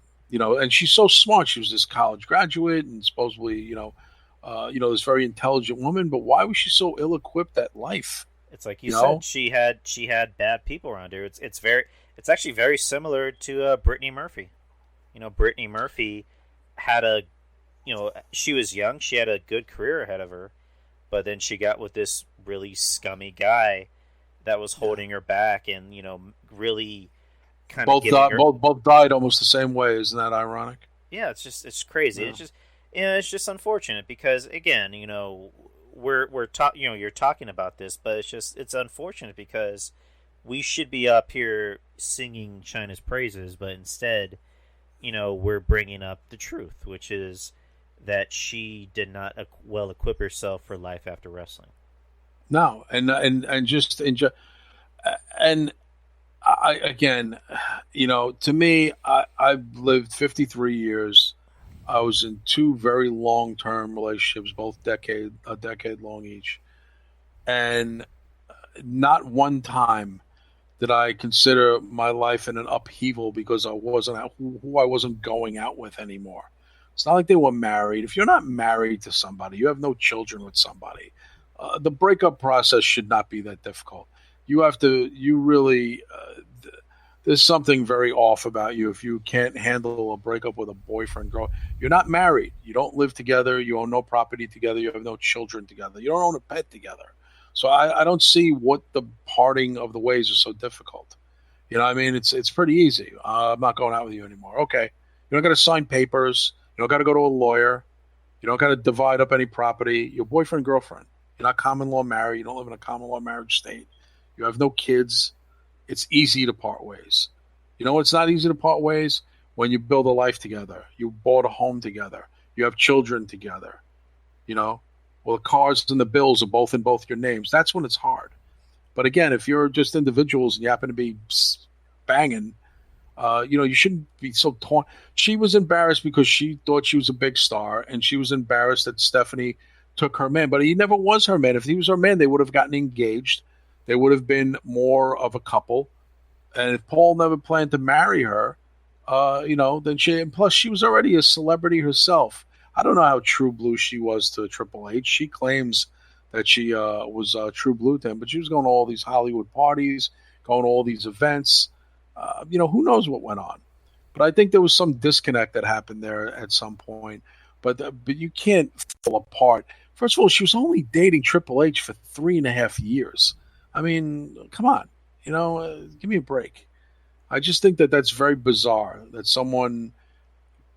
she's so smart. She was this college graduate and supposedly, this very intelligent woman. But why was she so ill-equipped at life? It's like you said, she had bad people around her. It's actually very similar to Brittany Murphy. Brittany Murphy had she was young. She had a good career ahead of her, but then she got with this really scummy guy that was holding her back and, really kind of both died almost the same way. Isn't that ironic? Yeah, it's crazy. Yeah. It's just unfortunate because, again, you're talking about this, but it's unfortunate because we should be up here singing Chyna's praises, but instead, we're bringing up the truth, which is that she did not well equip herself for life after wrestling. No, and to me, I've lived 53 years. I was in 2 very long-term relationships, both a decade long each, and not one time did I consider my life in an upheaval because I wasn't going out with anymore. It's not like they were married. If you're not married to somebody, you have no children with somebody. The breakup process should not be that difficult. There's something very off about you if you can't handle a breakup with a boyfriend, girl. You're not married. You don't live together. You own no property together. You have no children together. You don't own a pet together. So I don't see what the parting of the ways is so difficult. It's pretty easy. I'm not going out with you anymore. Okay. You don't got to sign papers. You don't got to go to a lawyer. You don't got to divide up any property. Your boyfriend, girlfriend. You're not common law married. You don't live in a common law marriage state. You have no kids. It's easy to part ways. It's not easy to part ways when you build a life together. You bought a home together. You have children together. Well, the cars and the bills are both in both your names. That's when it's hard. But again, if you're just individuals and you happen to be banging, you shouldn't be so torn. She was embarrassed because she thought she was a big star, and she was embarrassed that Stephanie took her man. But he never was her man. If he was her man, they would have gotten engaged. They would have been more of a couple. And if Paul never planned to marry her, then plus she was already a celebrity herself. I don't know how true blue she was to Triple H. She claims that she was true blue to him, but she was going to all these Hollywood parties, going to all these events. Who knows what went on. But I think there was some disconnect that happened there at some point. But you can't fall apart. First of all, she was only dating Triple H for 3.5 years. I mean, come on. Give me a break. I just think that that's very bizarre that someone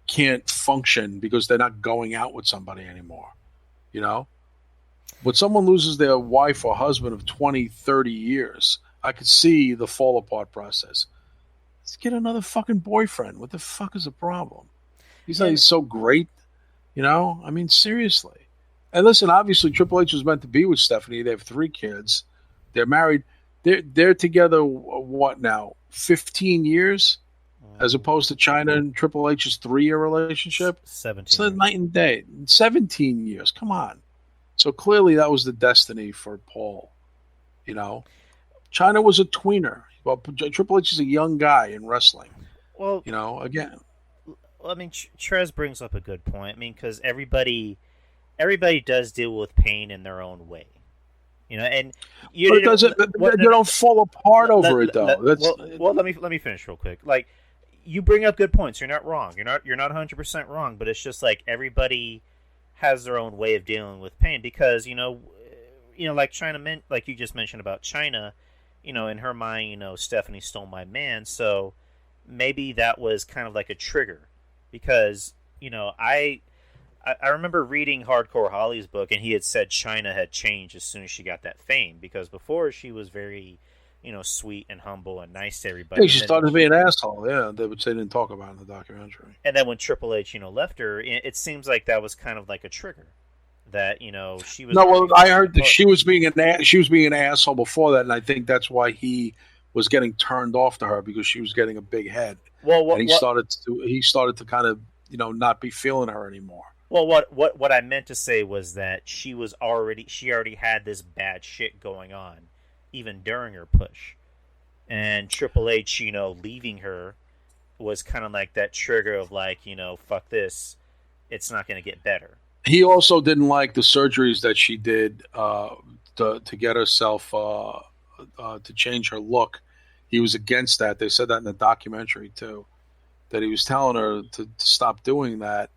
can't function because they're not going out with somebody anymore. When someone loses their wife or husband of 20, 30 years, I could see the fall apart process. Let's get another fucking boyfriend. What the fuck is the problem? He's so great. Seriously. And listen, obviously Triple H was meant to be with Stephanie. They have 3 kids. They're married. They're together, what now? 15 years? as opposed to Chyna and Triple H's 3-year relationship. 17. It's like night and day. 17 years. Come on. So clearly that was the destiny for Paul. You know, Chyna was a tweener. Well, Triple H is a young guy in wrestling. Well, you know, again. I mean, Trez brings up a good point. I mean, because everybody does deal with pain in their own way. You know, and you don't fall apart over it though. Let me finish real quick. Like, you bring up good points. You're not wrong. You're not 100% wrong. But it's just like everybody has their own way of dealing with pain because you know, like Chyna, like you just mentioned about Chyna. You know, in her mind, you know, Stephanie stole my man. So maybe that was kind of like a trigger because you know I remember reading Hardcore Holly's book, and he had said Chyna had changed as soon as she got that fame because before she was very, you know, sweet and humble and nice to everybody. Yeah, she started to be an asshole. Yeah, they would say they didn't talk about it in the documentary. And then when Triple H, you know, left her, it seems like that was kind of like a trigger that you know she was. No, well, I heard that she was being an asshole before that, and I think that's why he was getting turned off to her because she was getting a big head. Well, and he started to kind of, you know, not be feeling her anymore. Well, what I meant to say was that she already had this bad shit going on, even during her push, and Triple H, you know, leaving her was kind of like that trigger of like, you know, fuck this, it's not going to get better. He also didn't like the surgeries that she did to get herself to change her look. He was against that. They said that in the documentary too, that he was telling her to stop doing that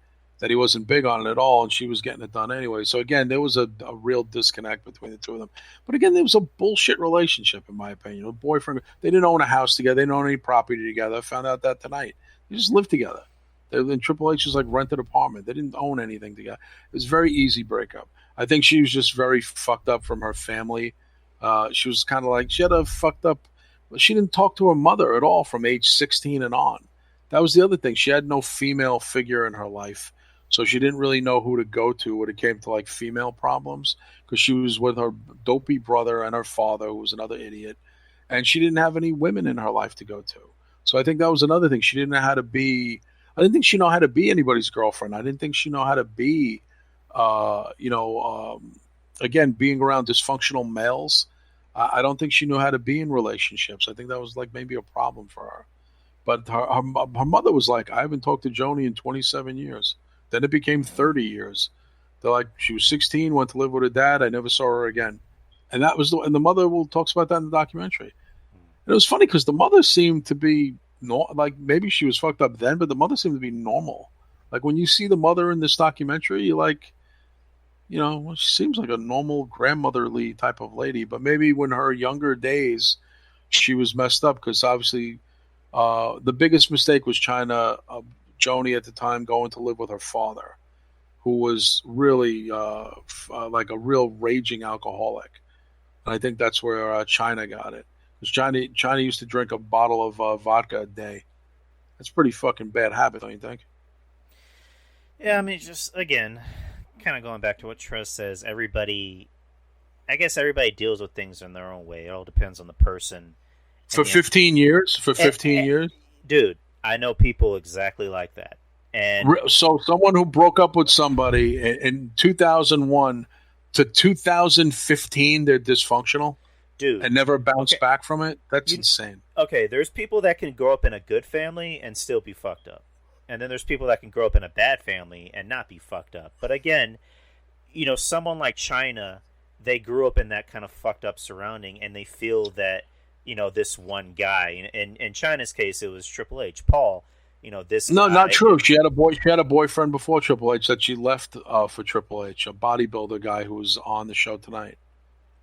he wasn't big on it at all, and she was getting it done anyway. So again, there was a real disconnect between the two of them. But again, there was a bullshit relationship, in my opinion. A boyfriend, they didn't own a house together. They didn't own any property together. I found out that tonight. They just lived together. In Triple H was like rented apartment. They didn't own anything together. It was a very easy breakup. I think she was just very fucked up from her family. She was kind of like, she had a fucked up, she didn't talk to her mother at all from age 16 and on. That was the other thing. She had no female figure in her life. So she didn't really know who to go to when it came to like female problems because she was with her dopey brother and her father, who was another idiot. And she didn't have any women in her life to go to. So I think that was another thing. She didn't know how to be, I didn't think she knew how to be anybody's girlfriend. I didn't think she knew how to be, again, being around dysfunctional males. I don't think she knew how to be in relationships. I think that was like maybe a problem for her. But her mother was like, I haven't talked to Joni in 27 years. Then it became 30 years. They're like, she was 16, went to live with her dad. I never saw her again. And that was and the mother talks about that in the documentary. And it was funny because the mother seemed to be like, maybe she was fucked up then, but the mother seemed to be normal. Like when you see the mother in this documentary, you're like, you know, well, she seems like a normal grandmotherly type of lady. But maybe when her younger days, she was messed up because obviously the biggest mistake was Joni at the time going to live with her father, who was really like a real raging alcoholic. And I think that's where Chyna got it. Because Chyna used to drink a bottle of vodka a day. That's a pretty fucking bad habit, don't you think? Yeah, I mean, just, again, kind of going back to what Trez says, I guess everybody deals with things in their own way. It all depends on the person. For 15 years? For 15 years? Dude, I know people exactly like that. And so someone who broke up with somebody in 2001 to 2015, they're dysfunctional? Dude. And never bounce back from it? That's insane. Okay, there's people that can grow up in a good family and still be fucked up. And then there's people that can grow up in a bad family and not be fucked up. But again, you know, someone like Chyna, they grew up in that kind of fucked up surrounding, and they feel that, you know, this one guy, in Chyna's case, it was Triple H, Paul, you know, this No, guy, not true. She had a boyfriend before Triple H that she left for Triple H, a bodybuilder guy who was on the show tonight.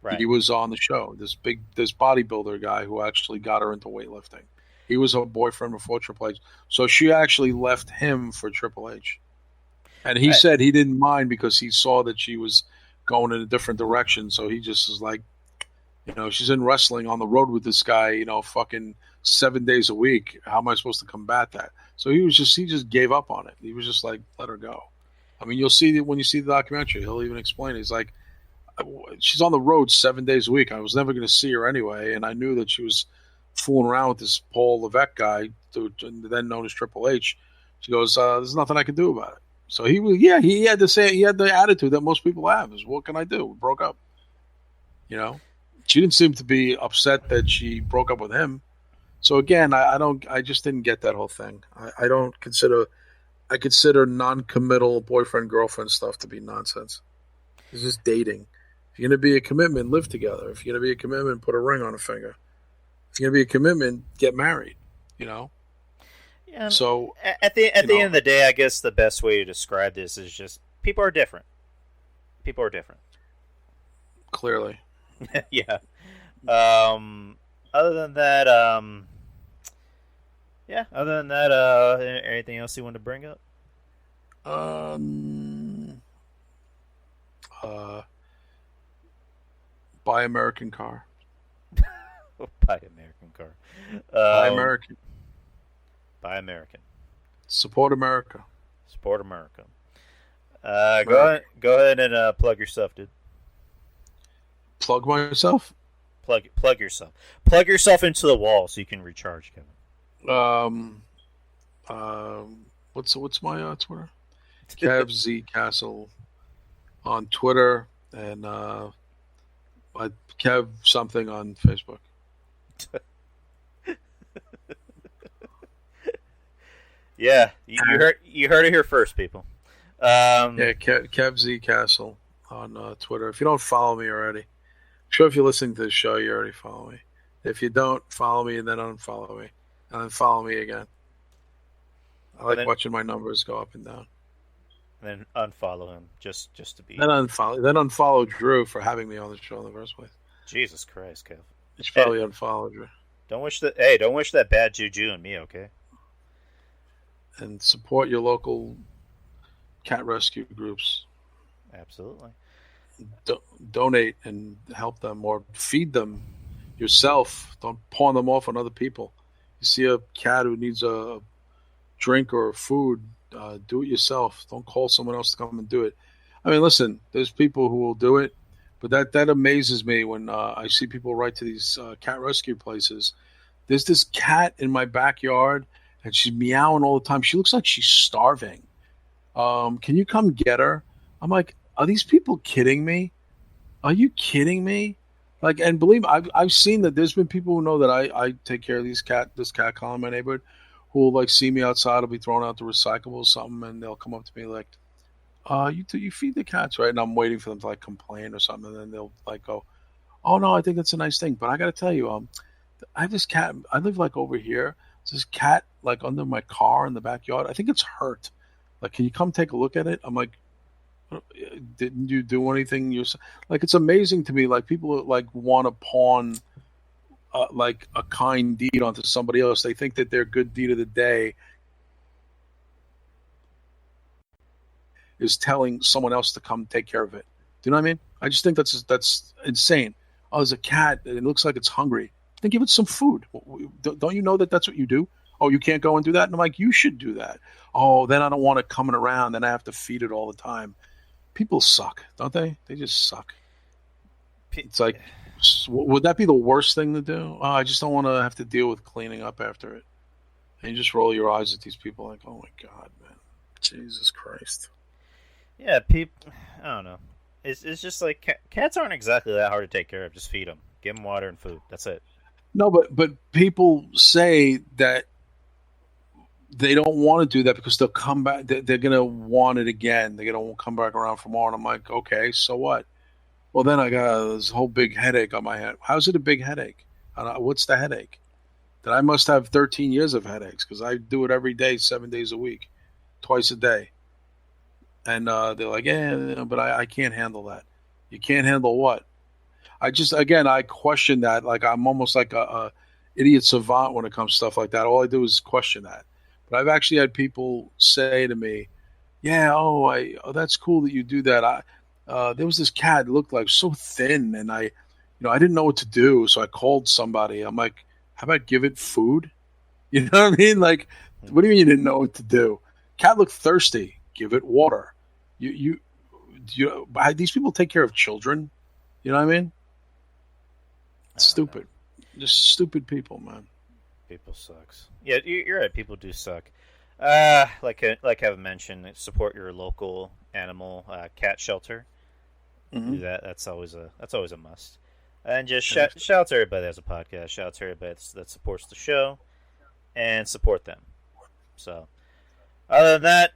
Right. He was on the show. This bodybuilder guy who actually got her into weightlifting. He was her boyfriend before Triple H. So she actually left him for Triple H. And he said he didn't mind because he saw that she was going in a different direction. So he just is like, you know, she's in wrestling on the road with this guy, you know, fucking 7 days a week. How am I supposed to combat that? So he just gave up on it. He was just like, let her go. I mean, you'll see that when you see the documentary, he'll even explain it. He's like, she's on the road 7 days a week. I was never going to see her anyway. And I knew that she was fooling around with this Paul Levesque guy, then known as Triple H. She goes, "There's nothing I can do about it." So he had the attitude that most people have: is what can I do? We broke up. She didn't seem to be upset that she broke up with him. So again, I just didn't get that whole thing. I consider non-committal boyfriend-girlfriend stuff to be nonsense. It's just dating. If you're going to be a commitment, live together. If you're going to be a commitment, put a ring on a finger. If you're going to be a commitment, get married. Yeah. So at the end of the day, I guess the best way to describe this is just people are different. People are different. Clearly. Yeah. Other than that, anything else you want to bring up? Buy American car. Buy American car. Buy American. Buy American. Support America. Support America. Go ahead and plug yourself, dude. Plug myself? Plug yourself. Plug yourself into the wall so you can recharge, Kevin. What's my Twitter? Kev Z Castle on Twitter, and Kev something on Facebook. Yeah, you heard it here first, people. Kev Z Castle on Twitter. If you don't follow me already, I'm sure if you're listening to the show, you already follow me. If you don't, follow me and then unfollow me, and then follow me again. I like watching my numbers go up and down. And then unfollow him just to be. Then unfollow Drew for having me on the show in the first place. Jesus Christ, Kev. You should probably unfollow Drew. Don't wish that bad juju on me, okay? And support your local cat rescue groups. Absolutely. Donate and help them, or feed them yourself. Don't pawn them off on other people. You see a cat who needs a drink or food, do it yourself. Don't call someone else to come and do it. I mean, listen, there's people who will do it, but that amazes me when I see people write to these cat rescue places. There's this cat in my backyard, and she's meowing all the time. She looks like she's starving. Can you come get her? I'm like, are these people kidding me? Are you kidding me? Like, and believe me, I've seen that there's been people who know that I take care of this cat colony in my neighborhood, who will like see me outside. I'll be throwing out the recyclables or something, and they'll come up to me like, you feed the cats, right? And I'm waiting for them to like complain or something, and then they'll like go, oh no, I think it's a nice thing. But I got to tell you, I have this cat. I live like over here. There's this cat like under my car in the backyard. I think it's hurt. Like, can you come take a look at it? I'm like, didn't you do anything yourself? Like, it's amazing to me. Like, people like want to pawn like a kind deed onto somebody else. They think that their good deed of the day is telling someone else to come take care of it. Do you know what I mean? I just think that's insane. Oh, there's a cat and it looks like it's hungry. Then give it some food. Don't you know that that's what you do? Oh, you can't go and do that? And I'm like, you should do that. Oh, then I don't want it coming around. Then I have to feed it all the time. People suck, don't they? They just suck. It's like, would that be the worst thing to do? Oh, I just don't want to have to deal with cleaning up after it. And you just roll your eyes at these people like, oh my God, man. Jesus Christ. Yeah, people, I don't know. It's just like, cats aren't exactly that hard to take care of. Just feed them. Give them water and food. That's it. No, but people say that they don't want to do that because they'll come back. They're going to want it again. They're going to come back around for more. And I'm like, okay, so what? Well, then I got this whole big headache on my head. How's it a big headache? What's the headache? That I must have 13 years of headaches because I do it every day, 7 days a week, twice a day. And they're like, yeah, but I can't handle that. You can't handle what? I question that. Like, I'm almost like a idiot savant when it comes to stuff like that. All I do is question that. But I've actually had people say to me, yeah, that's cool that you do that. There was this cat that looked like so thin, and I didn't know what to do, so I called somebody. I'm like, how about give it food? You know what I mean? Like, what do you mean you didn't know what to do? Cat looked thirsty. Give it water. These people take care of children. You know what I mean? It's stupid. Just stupid people, man. People sucks. Yeah, you're right. People do suck. Like I've mentioned, support your local animal cat shelter. Mm-hmm. Do that. That's always a must. And just shout out to everybody that has a podcast. Shout out to everybody that supports the show, and support them. So, other than that,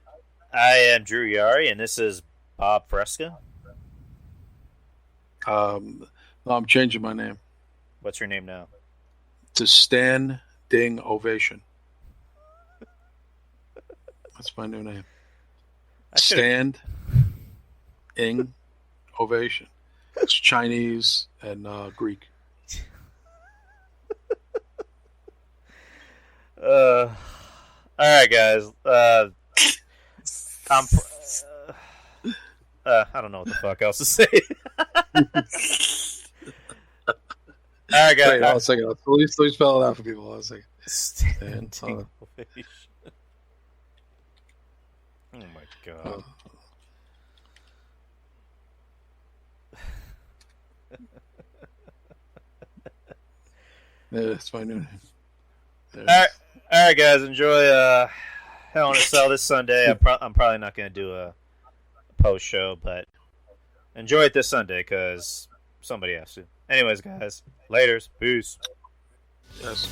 I am Drew Yari, and this is Bob Fresca. No, I'm changing my name. What's your name now? To Standing Ovation. That's my new name. Standing Ovation. It's Chinese and Greek. All right, guys. I don't know what the fuck else to say. All right, guys. Wait, hold on a second. Let me spell it out for people. Hold on a second. Standing ovation. Oh my god. Yeah, that's my new name. All right, guys. Enjoy Hell in a Cell this Sunday. I'm probably not going to do a post show, but enjoy it this Sunday because somebody has to. Anyways, guys, laters, peace. Yes.